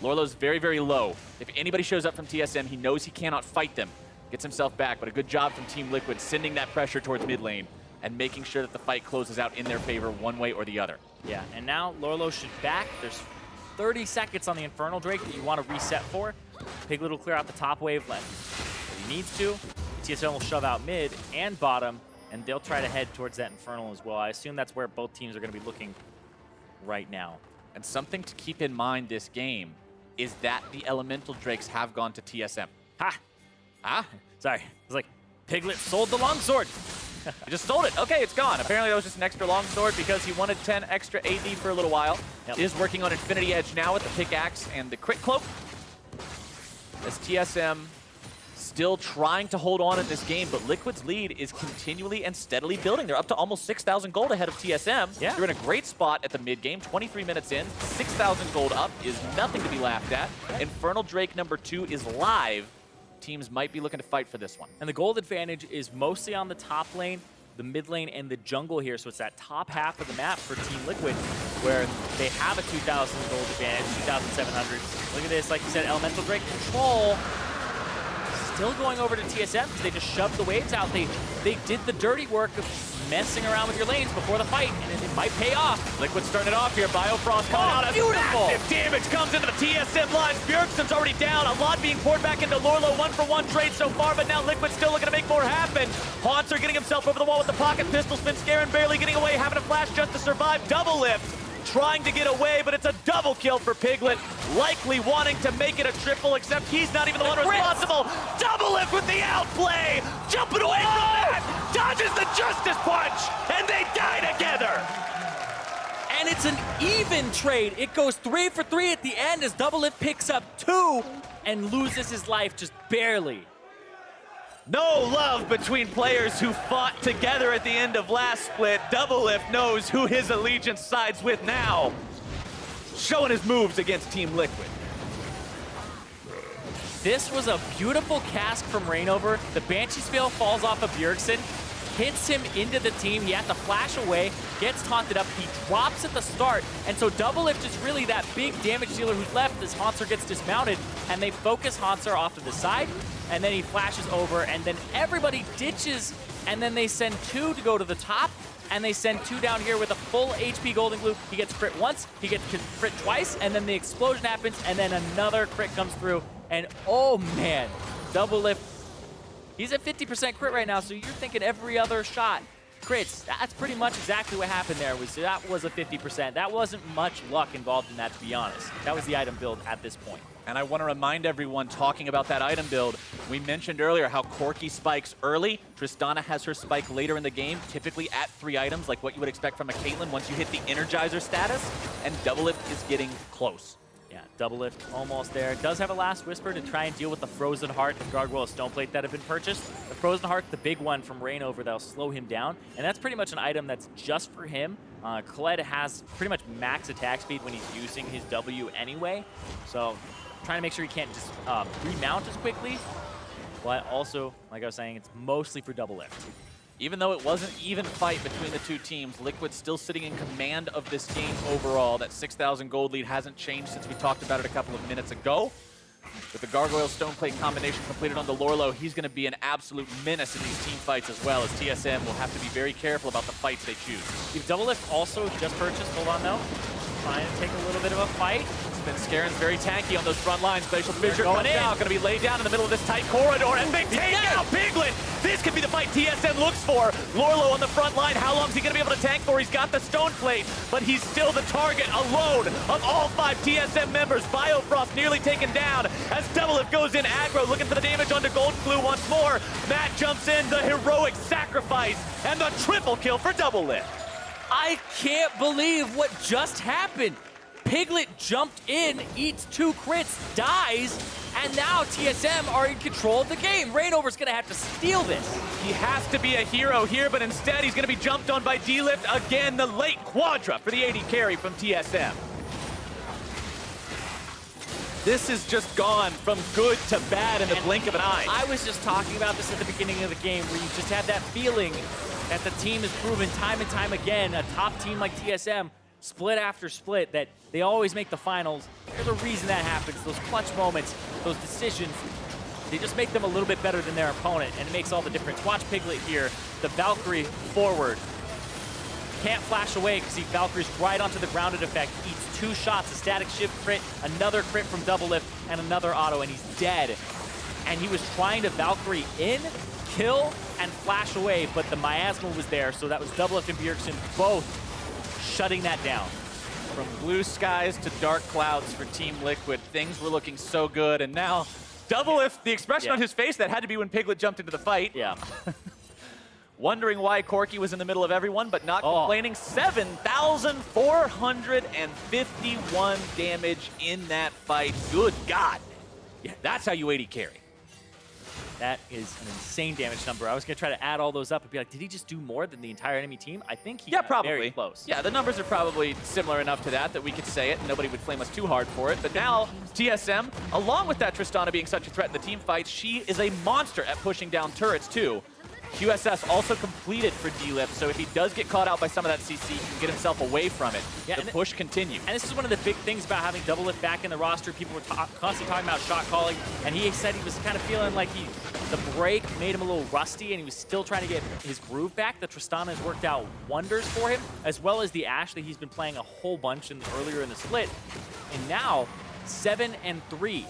Speaker 1: Lourlo's very, very low. If anybody shows up from TSM, he knows he cannot fight them. Gets himself back, but a good job from Team Liquid sending that pressure towards mid lane and making sure that the fight closes out in their favor one way or the other.
Speaker 2: Yeah, and now Lourlo should back. There's 30 seconds on the Infernal Drake that you want to reset for. Piglet will clear out the top wave left. If he needs to, TSM will shove out mid and bottom, and they'll try to head towards that Infernal as well. I assume that's where both teams are going to be looking right now.
Speaker 1: And something to keep in mind this game is that the Elemental Drakes have gone to TSM.
Speaker 2: Ha!
Speaker 1: Ah?
Speaker 2: Sorry. I was like, Piglet sold the longsword.
Speaker 1: He just sold it. Okay, it's gone. Apparently that was just an extra longsword because he wanted 10 extra AD for a little while.
Speaker 2: Yep.
Speaker 1: Is working on Infinity Edge now with the pickaxe and the crit cloak. As TSM still trying to hold on in this game, but Liquid's lead is continually and steadily building. They're up to almost 6,000 gold ahead of TSM.
Speaker 2: Yeah.
Speaker 1: They're in a great spot at the mid game. 23 minutes in, 6,000 gold up is nothing to be laughed at. Infernal Drake #2 is live. Teams might be looking to fight for this one.
Speaker 2: And the gold advantage is mostly on the top lane, the mid lane, and the jungle here. So it's that top half of the map for Team Liquid where they have a 2,000 gold advantage, 2,700. Look at this, like you said, Elemental Drake control. Still going over to TSM because they just shoved the waves out. They did the dirty work of messing around with your lanes before the fight, and it might pay off.
Speaker 1: Liquid starting it off here. Biofrost coming out.
Speaker 2: Beautiful!
Speaker 1: Massive damage comes into the TSM lines. Bjergsen's already down. A lot being poured back into Lourlo. 1-for-1 trade so far, but now Liquid still looking to make more happen. Hauntzer getting himself over the wall with the pocket pistol. Svenskeren barely getting away, having a flash just to survive. DoubleLift trying to get away, but it's a double kill for Piglet. Likely wanting to make it a triple, except he's not even the one responsible. DoubleLift with the outplay. Jumping away from that. Dodges the Justice Punch, and they die together.
Speaker 2: And it's an even trade. It goes 3 for 3 at the end as DoubleLift picks up 2 and loses his life just barely.
Speaker 1: No love between players who fought together at the end of last split. DoubleLift knows who his allegiance sides with now. Showing his moves against Team Liquid.
Speaker 2: This was a beautiful cast from ReignOver. The Banshee spell falls off of Bjergsen, hits him into the team. He has to flash away, gets taunted up. He drops at the start, and so DoubleLift is really that big damage dealer who's left as Hauntzer gets dismounted, and they focus Hauntzer off to the side, and then he flashes over, and then everybody ditches, and then they send 2 to go to the top, and they send 2 down here with a full HP GoldenGlue. He gets crit once, he gets crit twice, and then the explosion happens, and then another crit comes through, and oh man, DoubleLift, he's at 50% crit right now, so you're thinking every other shot crits. That's pretty much exactly what happened there. That was a 50%. That wasn't much luck involved in that, to be honest. That was the item build at this point.
Speaker 1: And I want to remind everyone talking about that item build, we mentioned earlier how Corki spikes early. Tristana has her spike later in the game, typically at 3 items, like what you would expect from a Caitlyn once you hit the Energizer status, and DoubleLift is getting close.
Speaker 2: Yeah, DoubleLift almost there. Does have a last whisper to try and deal with the Frozen Heart and Gargoyle Stoneplate that have been purchased. The Frozen Heart, the big one from ReignOver that'll slow him down, and that's pretty much an item that's just for him. Kled has pretty much max attack speed when he's using his W anyway, so trying to make sure he can't just remount as quickly, but also, like I was saying, it's mostly for DoubleLift.
Speaker 1: Even though it wasn't an even fight between the two teams, Liquid still sitting in command of this game overall. That 6,000 gold lead hasn't changed since we talked about it a couple of minutes ago. With the Gargoyle Stoneplate combination completed on the Lourlo, he's going to be an absolute menace in these team fights as well, as TSM will have to be very careful about the fights they choose.
Speaker 2: If DoubleLift also just purchased, hold on though, trying to take a little bit of a fight.
Speaker 1: Svenskaren's very tanky on those front lines. Glacial Fissure
Speaker 2: going
Speaker 1: comes
Speaker 2: in.
Speaker 1: out, going to be laid down in the middle of this tight corridor, and they take out Piglet! This could be the fight TSM looks for. Lourlo on the front line, how long is he going to be able to tank for? He's got the stone plate, but he's still the target alone of all 5 TSM members. Biofrost nearly taken down as DoubleLift goes in aggro, looking for the damage onto GoldenGlue once more. Matt jumps in, the heroic sacrifice, and the triple kill for DoubleLift.
Speaker 2: I can't believe what just happened. Piglet jumped in, eats 2 crits, dies, and now TSM are in control of the game. ReignOver's gonna have to steal this.
Speaker 1: He has to be a hero here, but instead he's gonna be jumped on by D-Lift. Again, the late quadra for the AD carry from TSM. This has just gone from good to bad in the blink of an eye.
Speaker 2: I was just talking about this at the beginning of the game, where you just had that feeling that the team has proven time and time again, a top team like TSM, split after split, that they always make the finals. There's a reason that happens. Those clutch moments, those decisions, they just make them a little bit better than their opponent, and it makes all the difference. Watch Piglet here, the Valkyrie forward. Can't flash away because he Valkyrie's right onto the grounded effect. Eats 2 shots, a static shift crit, another crit from DoubleLift, and another auto, and he's dead. And he was trying to Valkyrie in, kill, and flash away, but the miasma was there, so that was DoubleLift and Bjergsen both shutting that down.
Speaker 1: From blue skies to dark clouds for Team Liquid, things were looking so good, and now DoubleLift, the expression on his face, that had to be when Piglet jumped into the fight.
Speaker 2: Yeah.
Speaker 1: Wondering why Corki was in the middle of everyone, but not complaining. 7,451 damage in that fight. Good God. Yeah, that's how you AD carry.
Speaker 2: That is an insane damage number. I was going to try to add all those up and be like, did he just do more than the entire enemy team? I think he got very close.
Speaker 1: Yeah, the numbers are probably similar enough to that we could say it and nobody would flame us too hard for it. But now, TSM, along with that Tristana being such a threat in the team fight, she is a monster at pushing down turrets too. QSS also completed for DLift, so if he does get caught out by some of that CC, he can get himself away from it. Yeah, the push continues.
Speaker 2: And this is one of the big things about having DoubleLift back in the roster. People were constantly talking about shot calling, and he said he was kind of feeling like the break made him a little rusty, and he was still trying to get his groove back. The Tristana has worked out wonders for him, as well as the Ashe that he's been playing a whole bunch earlier in the split. And now, 7-3.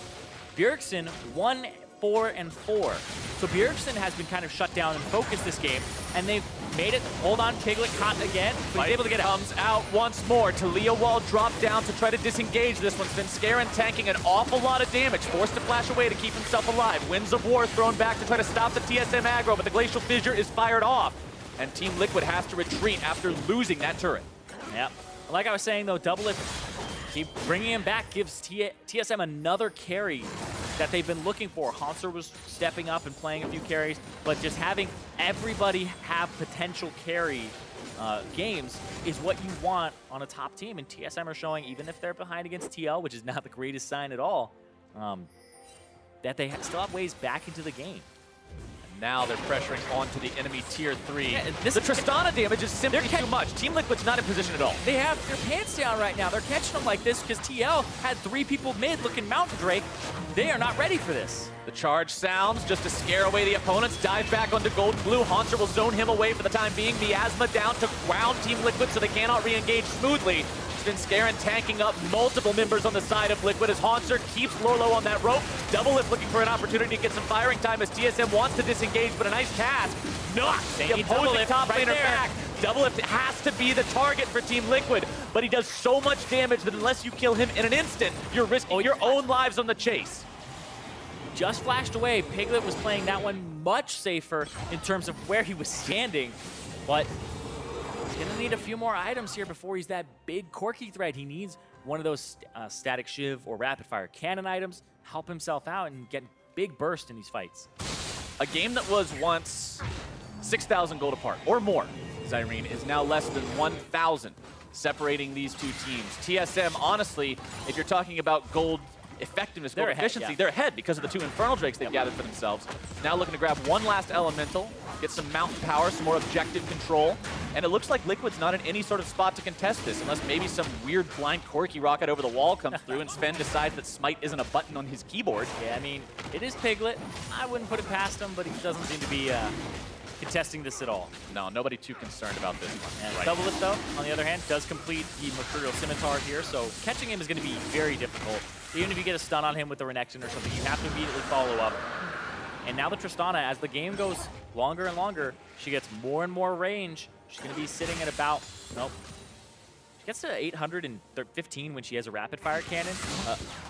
Speaker 2: Bjergsen 1-4-4. So Bjergsen has been kind of shut down and focused this game, and they've made it. Hold on, Piglet caught again, but he's able to get it.
Speaker 1: Comes out once more. Taliyah wall dropped down to try to disengage this one. Svenskeren tanking an awful lot of damage, forced to flash away to keep himself alive. Winds of War thrown back to try to stop the TSM aggro, but the Glacial Fissure is fired off, and Team Liquid has to retreat after losing that turret.
Speaker 2: Yep. Like I was saying, though, DoubleLift, keep bringing him back, gives TSM another carry that they've been looking for. Hauntzer was stepping up and playing a few carries, but just having everybody have potential carry games is what you want on a top team. And TSM are showing, even if they're behind against TL, which is not the greatest sign at all, that they still have ways back into the game.
Speaker 1: Now they're pressuring onto the enemy tier 3. Yeah, the Tristana damage is simply too much. Team Liquid's not in position at all.
Speaker 2: They have their pants down right now. They're catching them like this because TL had 3 people mid looking Mountain Drake. They are not ready for this.
Speaker 1: The charge sounds just to scare away the opponents. Dive back onto GoldenGlue. Hauntzer will zone him away for the time being. Miasma down to ground Team Liquid so they cannot re-engage smoothly. Svenskeren tanking up multiple members on the side of Liquid as Hauntzer keeps Lourlo on that rope. DoubleLift looking for an opportunity to get some firing time as TSM wants to disengage, but a nice cast knocks the opposing top laner back. DoubleLift has to be the target for Team Liquid, but he does so much damage that unless you kill him in an instant, you're risking your own lives on the chase.
Speaker 2: Just flashed away. Piglet was playing that one much safer in terms of where he was standing, but he's gonna need a few more items here before he's that big Corki threat. He needs one of those static shiv or rapid fire cannon items, help himself out and get big burst in these fights.
Speaker 1: A game that was once 6,000 gold apart or more, Zirene, is now less than 1,000 separating these two teams. TSM, honestly, if you're talking about gold effectiveness, gold efficiency, they're ahead because of the 2 Infernal Drakes they've gathered for themselves. Now looking to grab one last Elemental, get some mountain power, some more objective control, and it looks like Liquid's not in any sort of spot to contest this, unless maybe some weird blind Corki rocket over the wall comes through and Sven decides that Smite isn't a button on his keyboard.
Speaker 2: Yeah, I mean, it is Piglet. I wouldn't put it past him, but he doesn't seem to be contesting this at all.
Speaker 1: No, nobody too concerned about this one.
Speaker 2: And DoubleLift, though, on the other hand, does complete the Mercurial Scimitar here, so catching him is going to be very difficult. Even if you get a stun on him with the Renekton or something, you have to immediately follow up. And now the Tristana, as the game goes longer and longer, she gets more and more range. She's going to be sitting at about, nope. She gets to 815 when she has a rapid fire cannon.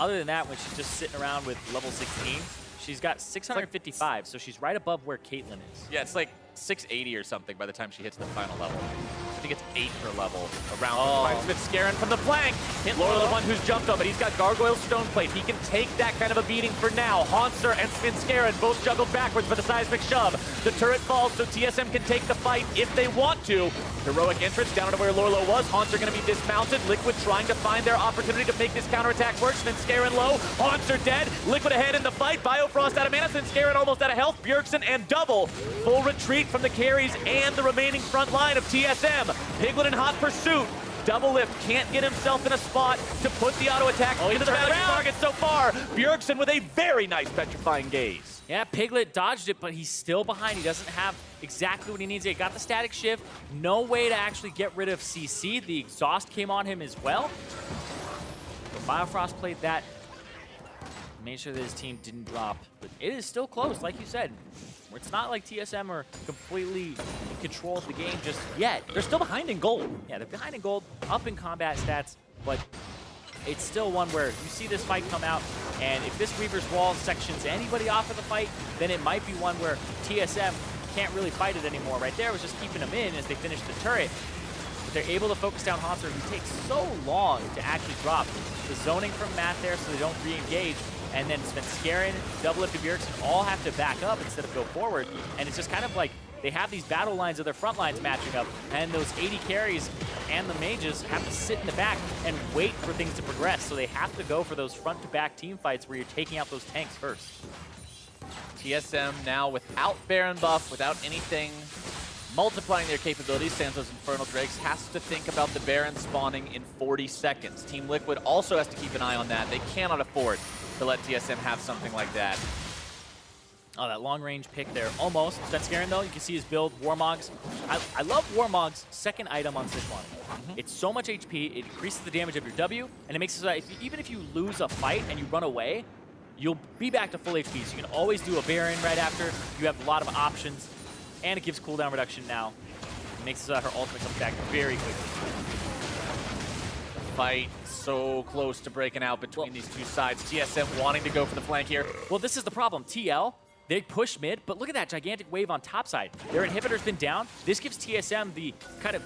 Speaker 2: Other than that, when she's just sitting around with level 16, she's got 655, so she's right above where Caitlyn is.
Speaker 1: Yeah, it's like 680 or something by the time she hits the final level. I think it's 8 per level around the Svenskeren from the flank. Lourlo, the one who's jumped on, but he's got Gargoyle Stoneplate. He can take that kind of a beating for now. Hauntzer and Svenskeren both juggled backwards for the seismic shove. The turret falls so TSM can take the fight if they want to. Heroic entrance down to where Lourlo was. Hauntzer going to be dismounted. Liquid trying to find their opportunity to make this counterattack work. Svenskeren low. Hauntzer dead. Liquid ahead in the fight. Biofrost out of mana. Svenskeren almost out of health. Bjergsen and double. Full retreat from the carries and the remaining front line of TSM. Piglet in hot pursuit. DoubleLift can't get himself in a spot to put the auto attack into the value target so far. Bjergsen with a very nice petrifying gaze.
Speaker 2: Yeah, Piglet dodged it, but he's still behind. He doesn't have exactly what he needs. He got the static shift. No way to actually get rid of CC. The exhaust came on him as well. But Biofrost played that. Made sure that his team didn't drop. But it is still close, like you said. It's not like TSM are completely in control of the game just yet.
Speaker 1: They're still behind in gold.
Speaker 2: Yeah, they're behind in gold, up in combat stats, but it's still one where you see this fight come out, and if this Weaver's Wall sections anybody off of the fight, then it might be one where TSM can't really fight it anymore. Right there was just keeping them in as they finish the turret. But they're able to focus down Hauntzer, who takes so long to actually drop. The zoning from Matt there so they don't re-engage. And then Svenskeren, DoubleLift, and Bjergsen all have to back up instead of go forward. And it's just kind of like they have these battle lines of their front lines matching up, and those AD carries and the mages have to sit in the back and wait for things to progress. So they have to go for those front-to-back team fights where you're taking out those tanks first.
Speaker 1: TSM now without Baron buff, without anything multiplying their capabilities. Sansa's Infernal Drakes has to think about the Baron spawning in 40 seconds. Team Liquid also has to keep an eye on that. They cannot afford to let TSM have something like that.
Speaker 2: Oh, that long-range pick there. Almost. Svenskeren, though, you can see his build, Warmog's. I love Warmog's second item on Sejuani. It's so much HP, it increases the damage of your W, and it makes it so that even if you lose a fight and you run away, you'll be back to full HP. So you can always do a Baron right after. You have a lot of options, and it gives cooldown reduction now. It makes it so that her ultimate comes back very quickly.
Speaker 1: Fight so close to breaking out between these two sides. TSM wanting to go for the flank here.
Speaker 2: Well, this is the problem. TL, they push mid, but look at that gigantic wave on top side. Their inhibitor's been down. This gives TSM the kind of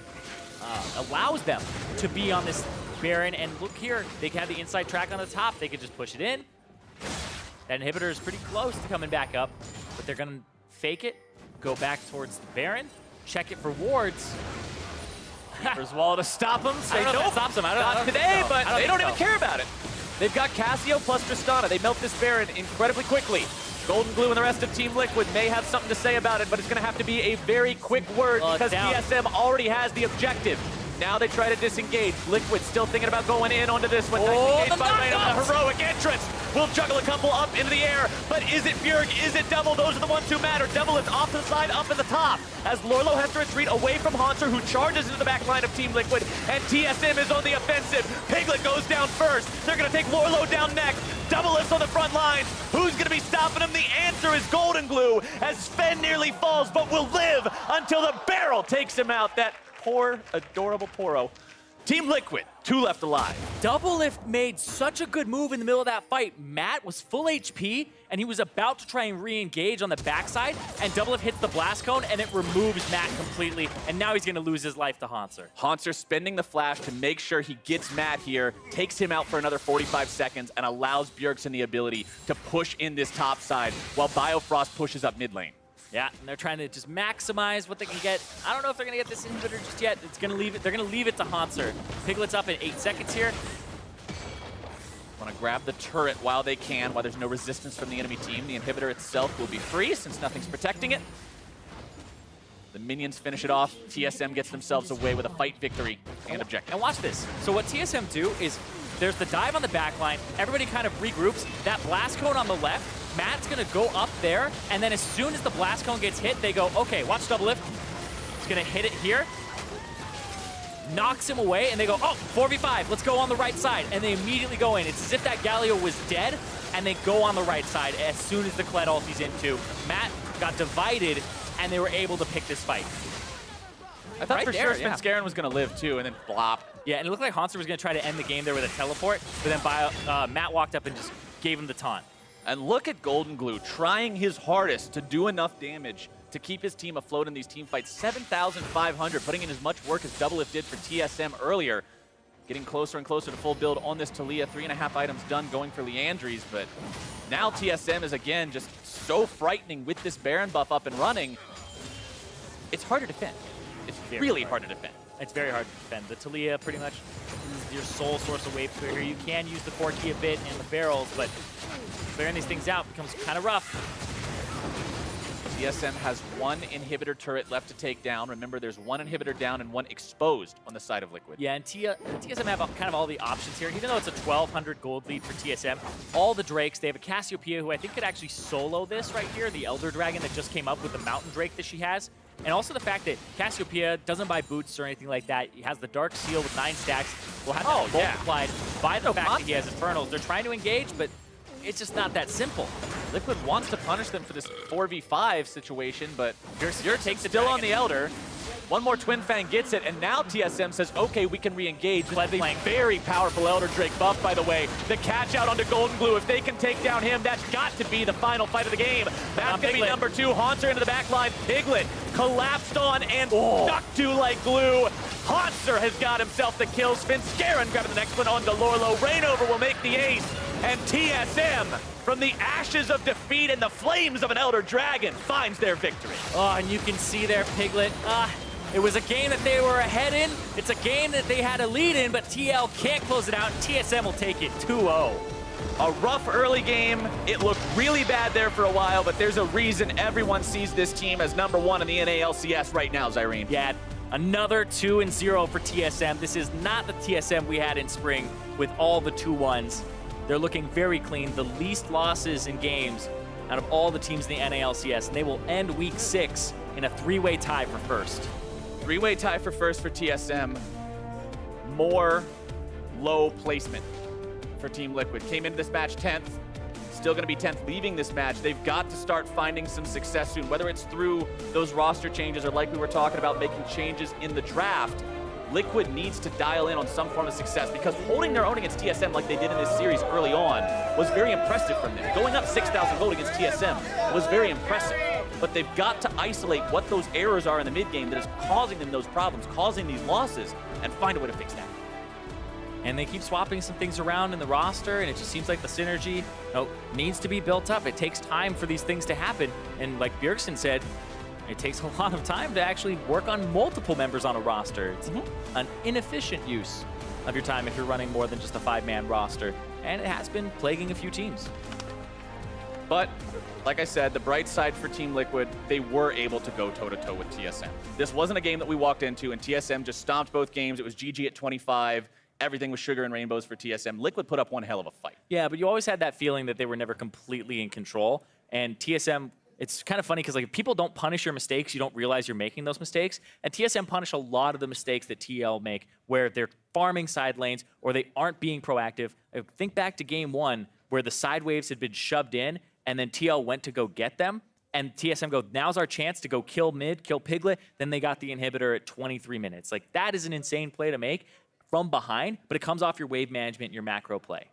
Speaker 2: allows them to be on this Baron. And look here, they have the inside track on the top. They could just push it in. That inhibitor is pretty close to coming back up, but they're going to fake it, go back towards the Baron, check it for wards.
Speaker 1: There's wall to stop him.
Speaker 2: I don't know if that stops him.
Speaker 1: Not today, but they don't even care about it. They've got Cassio plus Tristana. They melt this Baron incredibly quickly. GoldenGlue and the rest of Team Liquid may have something to say about it, but it's going to have to be a very quick word because TSM already has the objective. Now they try to disengage. Liquid still thinking about going in onto this one.
Speaker 2: Oh,
Speaker 1: the heroic entrance. Will juggle a couple up into the air, but is it Bjerg? Is it Double? Those are the ones who matter. Double is off to the side, up in the top, as Lourlo has to retreat away from Hauntzer, who charges into the back line of Team Liquid, and TSM is on the offensive. Piglet goes down first. They're going to take Lourlo down next. DoubleLift's on the front lines. Who's going to be stopping him? The answer is GoldenGlue, as Sven nearly falls, but will live until the barrel takes him out. That poor, adorable Poro. Team Liquid, 2 left alive.
Speaker 2: DoubleLift made such a good move in the middle of that fight. Matt was full HP, and he was about to try and re-engage on the backside, and DoubleLift hits the blast cone, and it removes Matt completely, and now he's going to lose his life to Hauntzer.
Speaker 1: Hauntzer spending the flash to make sure he gets Matt here, takes him out for another 45 seconds, and allows Bjergsen the ability to push in this top side, while Biofrost pushes up mid lane.
Speaker 2: Yeah, and they're trying to just maximize what they can get. I don't know if they're going to get this inhibitor just yet. It's going to leave it. They're going to leave it to Hauntzer. Piglet's up in 8 seconds here.
Speaker 1: Want to grab the turret while they can, while there's no resistance from the enemy team. The inhibitor itself will be free since nothing's protecting it. The minions finish it off. TSM gets themselves away with a fight victory and objective.
Speaker 2: And watch this. So what TSM do is there's the dive on the back line. Everybody kind of regroups. That blast cone on the left, Matt's going to go up there, and then as soon as the blast cone gets hit, they go, okay, watch DoubleLift. He's going to hit it here. Knocks him away, and they go, oh, 4v5, let's go on the right side. And they immediately go in. It's as if that Galio was dead, and they go on the right side as soon as the Kled ulti's in too. Matt got divided, and they were able to pick this fight.
Speaker 1: I thought for sure Svenskeren was going to live too, and then flop.
Speaker 2: Yeah, and it looked like Hauntzer was going to try to end the game there with a teleport, but then Matt walked up and just gave him the taunt.
Speaker 1: And look at GoldenGlue trying his hardest to do enough damage to keep his team afloat in these team fights. 7,500, putting in as much work as DoubleLift did for TSM earlier. Getting closer and closer to full build on this Taliyah. 3.5 items done going for Leandries, but now TSM is again just so frightening with this Baron buff up and running. It's hard to defend. It's really hard to defend.
Speaker 2: It's very hard to defend. The Taliyah pretty much is your sole source of wave clear here. You can use the Corki a bit and the barrels, but clearing these things out becomes kind of rough.
Speaker 1: TSM has one inhibitor turret left to take down. Remember, there's one inhibitor down and one exposed on the side of Liquid.
Speaker 2: Yeah, and TSM have kind of all the options here. Even though it's a 1,200 gold lead for TSM, all the Drakes, they have a Cassiopeia who I think could actually solo this right here, the Elder Dragon that just came up with the Mountain Drake that she has. And also the fact that Cassiopeia doesn't buy boots or anything like that. He has the Dark Seal with 9 stacks. Will have that multiplied by the fact that he has Infernals. They're trying to engage, but it's just not that simple.
Speaker 1: Liquid wants to punish them for this 4v5 situation, but Bjergsen takes still on the Elder. One more Twin Fang gets it, and now TSM says, okay, we can re-engage. The very powerful Elder Drake buff, by the way. The catch out onto GoldenGlue. If they can take down him, that's got to be the final fight of the game. That's going to be number 2. Hauntzer into the back line. Piglet collapsed on and stuck to like glue. Hauntzer has got himself the kill. Svenskeren grabbing the next one onto Lourlo. ReignOver will make the ace. And TSM, from the ashes of defeat and the flames of an Elder Dragon, finds their victory.
Speaker 2: Oh, and you can see there, Piglet. It was a game that they were ahead in. It's a game that they had a lead in, but TL can't close it out, and TSM will take it 2-0.
Speaker 1: A rough early game. It looked really bad there for a while, but there's a reason everyone sees this team as number 1 in the NA LCS right now, Zirene.
Speaker 2: Yeah, another 2-0 for TSM. This is not the TSM we had in spring with all the 2-1s. They're looking very clean, the least losses in games out of all the teams in the NA LCS, and they will end week 6 in a 3-way tie for first.
Speaker 1: 3-way tie for first for TSM. More low placement for Team Liquid. Came into this match 10th. Still going to be 10th leaving this match. They've got to start finding some success soon, whether it's through those roster changes or like we were talking about, making changes in the draft. Liquid needs to dial in on some form of success because holding their own against TSM like they did in this series early on was very impressive from them. Going up 6,000 gold against TSM was very impressive. But they've got to isolate what those errors are in the mid-game that is causing them those problems, causing these losses, and find a way to fix that.
Speaker 2: And they keep swapping some things around in the roster, and it just seems like the synergy needs to be built up. It takes time for these things to happen. And like Bjergsen said, it takes a lot of time to actually work on multiple members on a roster. It's an inefficient use of your time if you're running more than just a 5-man roster. And it has been plaguing a few teams.
Speaker 1: But, like I said, the bright side for Team Liquid, they were able to go toe-to-toe with TSM. This wasn't a game that we walked into, and TSM just stomped both games. It was GG at 25. Everything was sugar and rainbows for TSM. Liquid put up one hell of a fight.
Speaker 2: Yeah, but you always had that feeling that they were never completely in control. And TSM, it's kind of funny because like if people don't punish your mistakes, you don't realize you're making those mistakes. And TSM punish a lot of the mistakes that TL make where they're farming side lanes or they aren't being proactive. Think back to game 1 where the side waves had been shoved in and then TL went to go get them. And TSM go, now's our chance to go kill mid, kill Piglet. Then they got the inhibitor at 23 minutes. Like that is an insane play to make from behind, but it comes off your wave management and your macro play.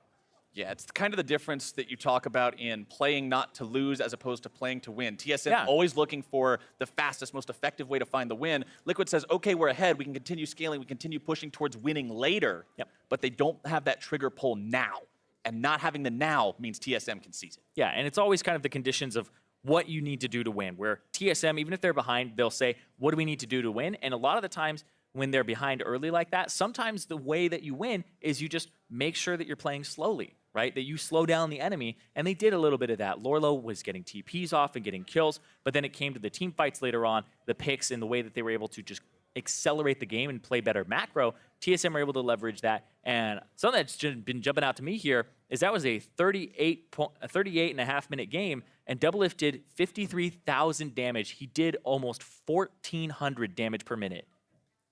Speaker 1: Yeah, it's kind of the difference that you talk about in playing not to lose as opposed to playing to win. TSM always looking for the fastest, most effective way to find the win. Liquid says, okay, we're ahead. We can continue scaling. We continue pushing towards winning later. But they don't have that trigger pull now. And not having the now means TSM can seize it.
Speaker 2: Yeah, and it's always kind of the conditions of what you need to do to win, where TSM, even if they're behind, they'll say, what do we need to do to win? And a lot of the times when they're behind early like that, sometimes the way that you win is you just make sure that you're playing slowly, right? That you slow down the enemy, and they did a little bit of that. Lourlo was getting TPs off and getting kills, but then it came to the team fights later on, the picks and the way that they were able to just accelerate the game and play better macro. TSM were able to leverage that, and something that's been jumping out to me here is that was a 38.5 minute game, and DoubleLift did 53,000 damage. He did almost 1,400 damage per minute.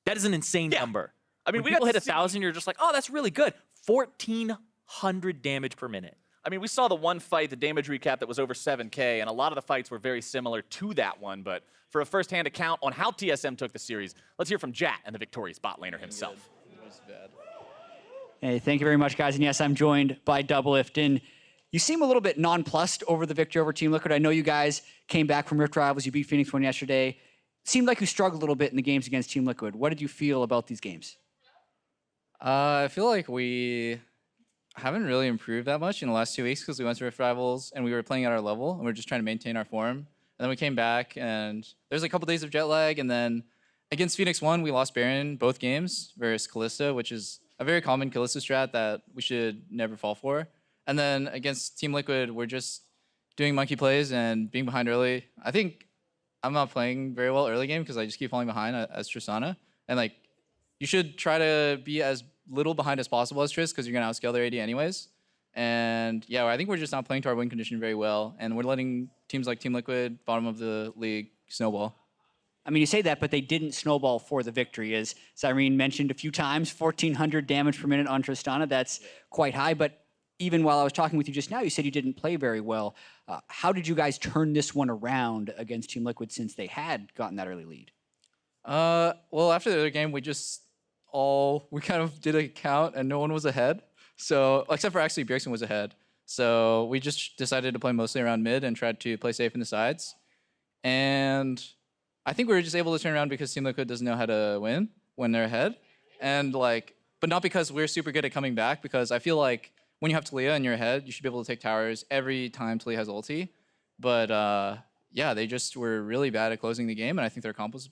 Speaker 2: That is an insane number. I mean, when people hit 1,000, you're just like, oh, that's really good. 1,400 damage per minute.
Speaker 1: I mean, we saw the one fight, the damage recap, that was over 7K, and a lot of the fights were very similar to that one. But for a first-hand account on how TSM took the series, let's hear from Jat and the victorious bot laner himself.
Speaker 3: It was bad.
Speaker 4: Hey, thank you very much, guys. And yes, I'm joined by DoubleLift. And you seem a little bit nonplussed over the victory over Team Liquid. I know you guys came back from Rift Rivals. You beat Phoenix 1 yesterday. Seemed like you struggled a little bit in the games against Team Liquid. What did you feel about these games?
Speaker 3: I feel like we haven't really improved that much in the last 2 weeks because we went to Rift Rivals and we were playing at our level and we were just trying to maintain our form. And then we came back and there's a couple days of jet lag, and then against Phoenix 1, we lost Baron both games versus Kalista, which is a very common Kalista strat that we should never fall for. And then against Team Liquid, we're just doing monkey plays and being behind early. I think I'm not playing very well early game because I just keep falling behind as Tristana. And like, you should try to be as little behind as possible as Trist because you're gonna outscale their AD anyways. And yeah, I think we're just not playing to our win condition very well, and we're letting teams like Team Liquid, bottom of the league, snowball.
Speaker 4: I mean, you say that, but they didn't snowball for the victory. As Zirene mentioned a few times, 1,400 damage per minute on Tristana. That's quite high. But even while I was talking with you just now, you said you didn't play very well. How did you guys turn this one around against Team Liquid since they had gotten that early lead?
Speaker 3: Well, after the other game, we kind of did a count, and no one was ahead. So, except for actually Bjergsen was ahead. So we just decided to play mostly around mid and tried to play safe in the sides. And I think we were just able to turn around because Team Liquid doesn't know how to win when they're ahead. And like, but not because we're super good at coming back, because I feel like when you have Taliyah and you're ahead, you should be able to take towers every time Taliyah has ulti. But yeah, they just were really bad at closing the game, and I think their comp was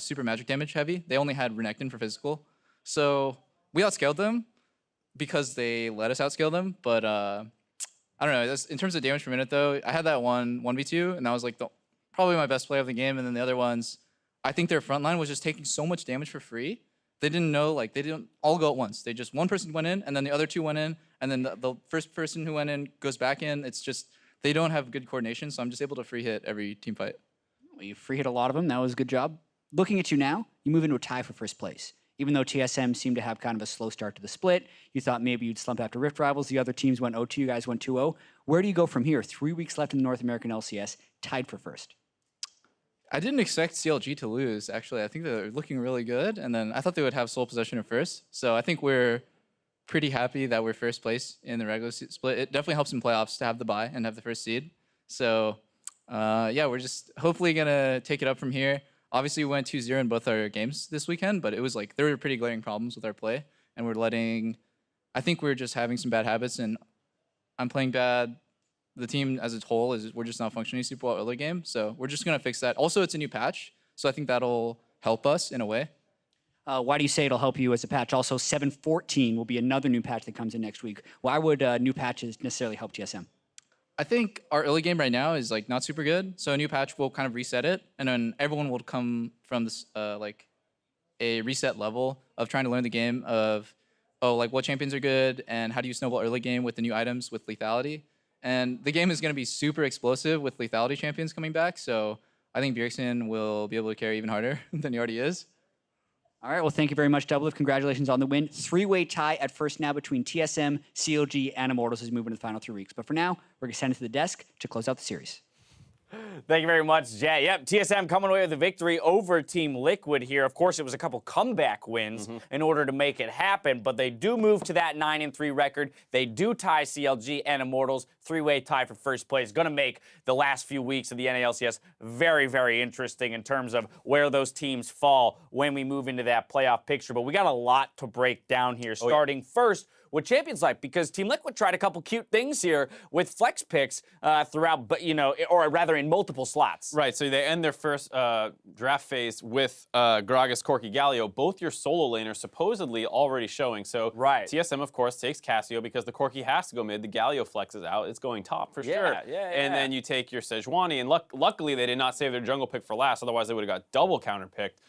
Speaker 3: super magic damage heavy. They only had Renekton for physical. So we outscaled them because they let us outscale them. But I don't know, in terms of damage per minute though, I had that 1v2, and that was like probably my best play of the game. And then the other ones, I think their front line was just taking so much damage for free. They didn't know, like, they didn't all go at once. They just, one person went in, and then the other two went in, and then the first person who went in goes back in. It's just, they don't have good coordination, so I'm just able to free hit every team fight.
Speaker 4: Well, you free hit a lot of them. That was a good job. Looking at you now, you move into a tie for first place. Even though TSM seemed to have kind of a slow start to the split, you thought maybe you'd slump after Rift Rivals. The other teams went 0-2, you guys went 2-0. Where do you go from here? 3 weeks left in the North American LCS, tied for first.
Speaker 3: I didn't expect CLG to lose, actually. I think they're looking really good, and then I thought they would have sole possession at first. So I think we're pretty happy that we're first place in the regular split. It definitely helps in playoffs to have the bye and have the first seed. So yeah, we're just hopefully gonna take it up from here. Obviously, we went 2-0 in both our games this weekend, but it was like, there were pretty glaring problems with our play, and I think we're just having some bad habits, and I'm playing bad. The team as a whole, we're just not functioning super well early game, so we're just gonna fix that. Also, it's a new patch, so I think that'll help us in a way.
Speaker 4: Why do you say it'll help you as a patch? Also, 7.14 will be another new patch that comes in next week. Why would new patches necessarily help TSM?
Speaker 3: I think our early game right now is like not super good, so a new patch will kind of reset it, and then everyone will come from this like a reset level of trying to learn the game of, oh, like what champions are good and how do you snowball early game with the new items with lethality. And the game is going to be super explosive with lethality champions coming back, so I think Bjergsen will be able to carry even harder than he already is.
Speaker 4: All right, well, thank you very much, DoubleLift. Congratulations on the win. 3-way tie at first now between TSM, CLG, and Immortals as we move into the final 3 weeks. But for now, we're going to send it to the desk to close out the series.
Speaker 5: Thank you very much, Jay. Yep, TSM coming away with the victory over Team Liquid here. Of course, it was a couple comeback wins in order to make it happen, but they do move to that 9-3 record. They do tie CLG and Immortals. 3-way tie for first place. Going to make the last few weeks of the NA LCS very, very interesting in terms of where those teams fall when we move into that playoff picture. But we got a lot to break down here, starting first with Champions Life, because Team Liquid tried a couple cute things here with flex picks throughout, but or rather in multiple slots.
Speaker 6: Right, so they end their first draft phase with Gragas, Corki, Galio, both your solo laners supposedly already showing. So TSM, of course, takes Cassio because the Corki has to go mid. The Galio flexes out. It's going top for sure. And then you take your Sejuani, and luckily they did not save their jungle pick for last, otherwise they would have got double counter-picked.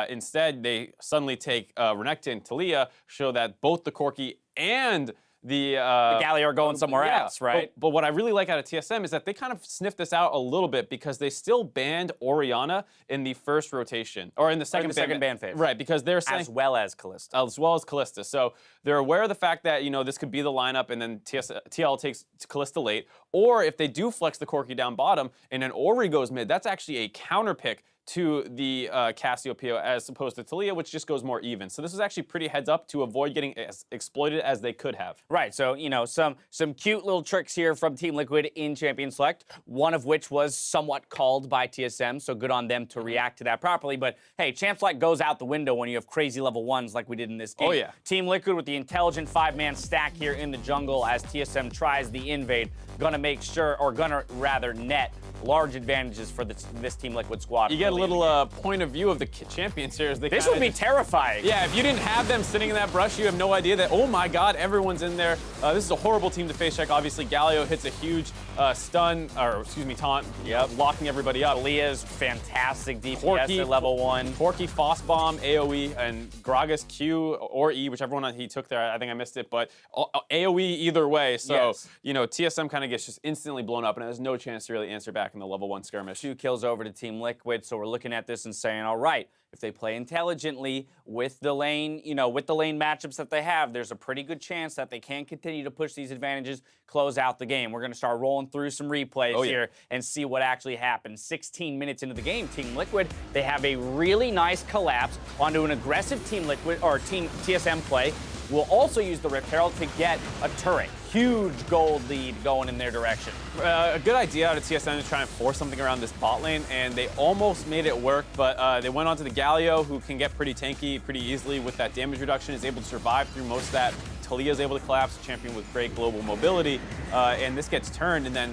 Speaker 6: Instead, they suddenly take Renekton, Taliyah, show that both the Corki and the
Speaker 5: Galio are going somewhere else, right?
Speaker 6: But what I really like out of TSM is that they kind of sniffed this out a little bit because they still banned Orianna in the first rotation, or in the second
Speaker 5: ban phase.
Speaker 6: Right, because they're saying...
Speaker 5: As well as Kalista.
Speaker 6: As well as Kalista. So they're aware of the fact that, this could be the lineup and then TL takes Kalista late. Or if they do flex the Corki down bottom and then Ori goes mid, that's actually a counter pick to the Cassiopeia as opposed to Taliyah, which just goes more even. So this is actually pretty heads up to avoid getting as exploited as they could have.
Speaker 5: Right, so, some cute little tricks here from Team Liquid in Champion Select, one of which was somewhat called by TSM, so good on them to react to that properly. But, hey, Champ Select goes out the window when you have crazy level 1s like we did in this game.
Speaker 6: Oh, yeah.
Speaker 5: Team Liquid with the intelligent 5-man stack here in the jungle as TSM tries the invade. Gonna make sure, or gonna rather net large advantages for this Team Liquid squad.
Speaker 6: You get a little point of view of the champions here.
Speaker 5: This would be terrifying.
Speaker 6: Yeah, if you didn't have them sitting in that brush, you have no idea that, oh my god, everyone's in there. This is a horrible team to face check. Obviously, Galio hits a huge taunt, locking everybody up.
Speaker 5: Taliyah's fantastic DPS
Speaker 6: Corki,
Speaker 5: at level 1.
Speaker 6: Corki, Foss Bomb, AoE, and Gragas Q or E, whichever one he took there. I think I missed it, but AoE either way. So, you know, TSM kind of gets just instantly blown up and has no chance to really answer back in the level 1 skirmish.
Speaker 5: 2 kills over to Team Liquid, so we're looking at this and saying, all right, if they play intelligently with the lane, with the lane matchups that they have, there's a pretty good chance that they can continue to push these advantages, close out the game. We're going to start rolling through some replays here and see what actually happened. 16 minutes into the game, Team Liquid, they have a really nice collapse onto an aggressive Team Liquid or Team TSM play. We'll also use the Rift Herald to get a turret. Huge gold lead going in their direction.
Speaker 6: A good idea out of TSM to try and force something around this bot lane, and they almost made it work, but they went on to the Galio, who can get pretty tanky pretty easily with that damage reduction, is able to survive through most of that. Taliyah is able to collapse, champion with great global mobility, and this gets turned, and then,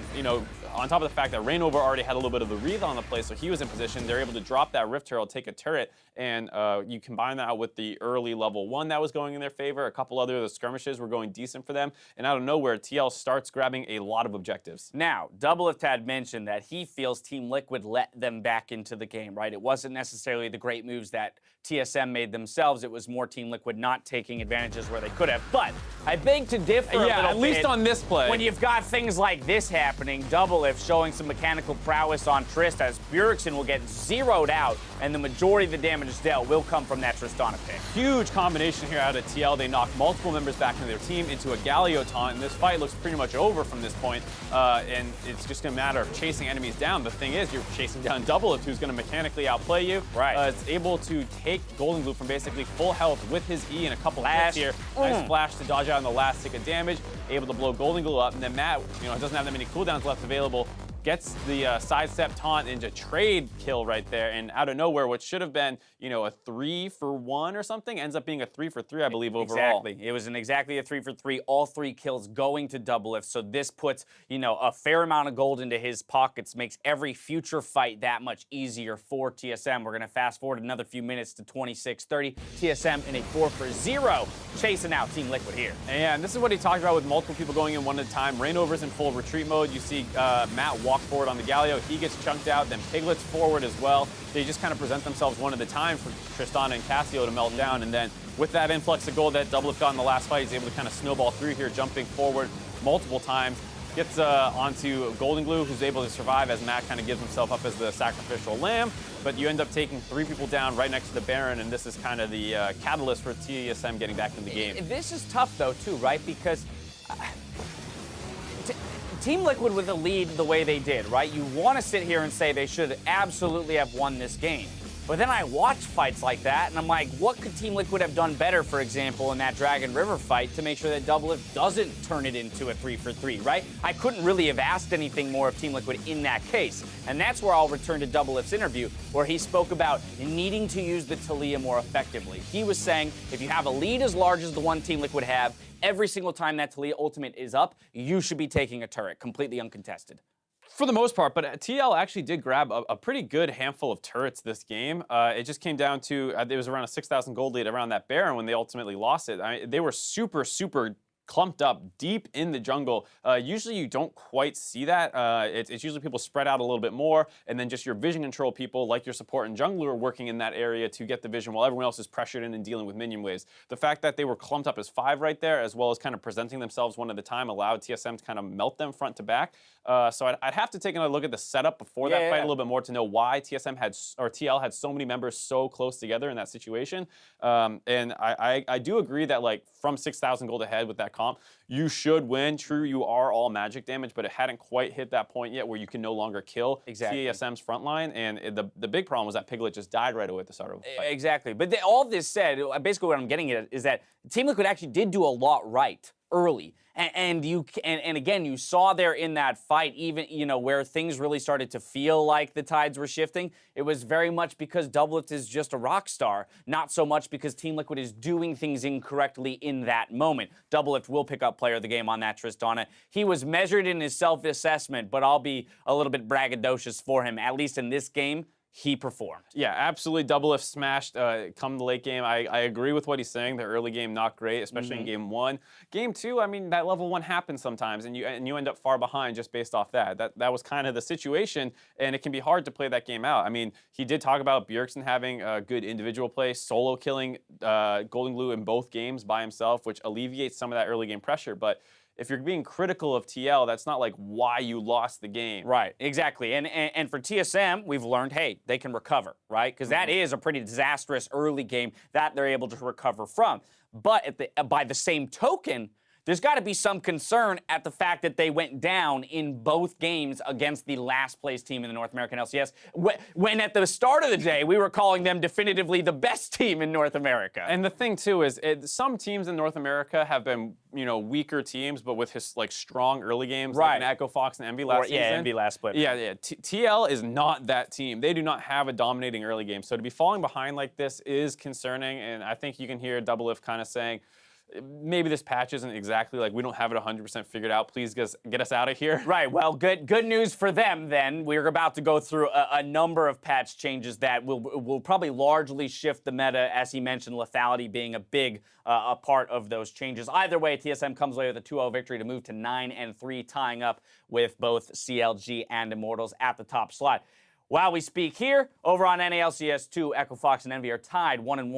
Speaker 6: on top of the fact that ReignOver already had a little bit of a read on the play, so he was in position, they're able to drop that Rift Herald, take a turret, and you combine that with the early level 1 that was going in their favor. A couple other of the skirmishes were going decent for them, and out of nowhere, TL starts grabbing a lot of objectives.
Speaker 5: Now, DoubleLift had mentioned that he feels Team Liquid let them back into the game, right? It wasn't necessarily the great moves that TSM made themselves. It was more Team Liquid not taking advantages where they could have. But I beg to differ a little bit.
Speaker 6: At least on this play.
Speaker 5: When you've got things like this happening, DoubleLift showing some mechanical prowess on Trist, as Bjergsen will get zeroed out, and the majority of the damage dealt will come from that Tristana pick.
Speaker 6: Huge combination here out of TL. They knock multiple members back into their team into a Galio taunt, and this fight looks pretty much over from this point, and it's just a matter of chasing enemies down. The thing is, you're chasing down DoubleLift, who's going to mechanically outplay you.
Speaker 5: Right.
Speaker 6: It's able to take GoldenGlue from basically full health with his E and a couple hits here. Nice flash to dodge out on the last tick of damage, able to blow GoldenGlue up, and then Matt, doesn't have that many cooldowns left available, gets the sidestep taunt into trade kill right there, and out of nowhere, what should have been, a 3-for-1 or something, ends up being a 3-for-3, I believe, overall.
Speaker 5: Exactly. It was exactly a 3-for-3, all 3 kills going to DoubleLift, so this puts, a fair amount of gold into his pockets, makes every future fight that much easier for TSM. We're going to fast forward another few minutes to 26:30. TSM in a 4-for-0, chasing out Team Liquid here.
Speaker 6: And this is what he talked about with multiple people going in one at a time. ReignOver's in full retreat mode. You see Matt walk forward on the Galio. He gets chunked out, then Piglet's forward as well. They just kind of present themselves one at a time for Tristana and Cassio to melt down, and then with that influx of gold that DoubleLift got in the last fight, he's able to kind of snowball through here, jumping forward multiple times. Gets onto GoldenGlue, who's able to survive as Matt kind of gives himself up as the sacrificial lamb, but you end up taking 3 people down right next to the Baron, and this is kind of the catalyst for TSM getting back in the game.
Speaker 5: This is tough, though, too, right? Because Team Liquid with a lead the way they did, right? You want to sit here and say they should absolutely have won this game. But then I watch fights like that, and I'm like, what could Team Liquid have done better, for example, in that Dragon River fight to make sure that DoubleLift doesn't turn it into a 3-for-3, right? I couldn't really have asked anything more of Team Liquid in that case. And that's where I'll return to DoubleLift's interview, where he spoke about needing to use the Taliyah more effectively. He was saying, if you have a lead as large as the one Team Liquid have, every single time that Taliyah ultimate is up, you should be taking a turret, completely uncontested.
Speaker 6: For the most part, but TL actually did grab a pretty good handful of turrets this game. It just came down to, it was around a 6,000 gold lead around that Baron when they ultimately lost it. They were super clumped up deep in the jungle. Usually you don't quite see that. It's usually people spread out a little bit more, and then just your vision control people, like your support and jungler, are working in that area to get the vision while everyone else is pressured in and dealing with minion waves. The fact that they were clumped up as 5 right there, as well as kind of presenting themselves one at a time, allowed TSM to kind of melt them front to back. So I'd have to take another look at the setup before that fight a little bit more to know why TL had so many members so close together in that situation. And I do agree that, like, from 6,000 gold ahead with that comp, you should win. True, you are all magic damage, but it hadn't quite hit that point yet where you can no longer kill TSM's front line. And the big problem was that Piglet just died right away at the start of the fight.
Speaker 5: Exactly. But all this said, basically what I'm getting at is that Team Liquid actually did do a lot right early. And again, you saw there in that fight, even, you know, where things really started to feel like the tides were shifting, it was very much because DoubleLift is just a rock star, not so much because Team Liquid is doing things incorrectly in that moment. DoubleLift will pick up player of the game on that Tristana. He was measured in his self-assessment, but I'll be a little bit braggadocious for him, at least in this game. He performed.
Speaker 6: Yeah, absolutely. DoubleLift smashed come the late game. I agree with what he's saying. The early game, not great, especially in game 1. Game 2, I mean, that level 1 happens sometimes, and you end up far behind just based off that. That was kind of the situation, and it can be hard to play that game out. I mean, he did talk about Bjergsen having a good individual play, solo killing GoldenGlue in both games by himself, which alleviates some of that early game pressure, but if you're being critical of TL, that's not like why you lost the game.
Speaker 5: Right, exactly. And for TSM, we've learned, hey, they can recover, right? Because that is a pretty disastrous early game that they're able to recover from. But by the same token, there's got to be some concern at the fact that they went down in both games against the last place team in the North American LCS, when at the start of the day, we were calling them definitively the best team in North America.
Speaker 6: And the thing, too, is some teams in North America have been, you know, weaker teams, but with his, like, strong early games, like an Echo Fox and Envy last season.
Speaker 5: Yeah, Envy last split.
Speaker 6: Yeah. TL is not that team. They do not have a dominating early game. So to be falling behind like this is concerning, and I think you can hear DoubleLift kind of saying, maybe this patch isn't exactly like we don't have it 100% figured out. Please get us out of here.
Speaker 5: Right. Well, good news for them then. We're about to go through a number of patch changes that will probably largely shift the meta, as he mentioned, lethality being a big a part of those changes. Either way, TSM comes away with a 2-0 victory to move to 9-3, tying up with both CLG and Immortals at the top slot. While we speak here, over on NA LCS 2, Echo Fox and Envy are tied 1-1.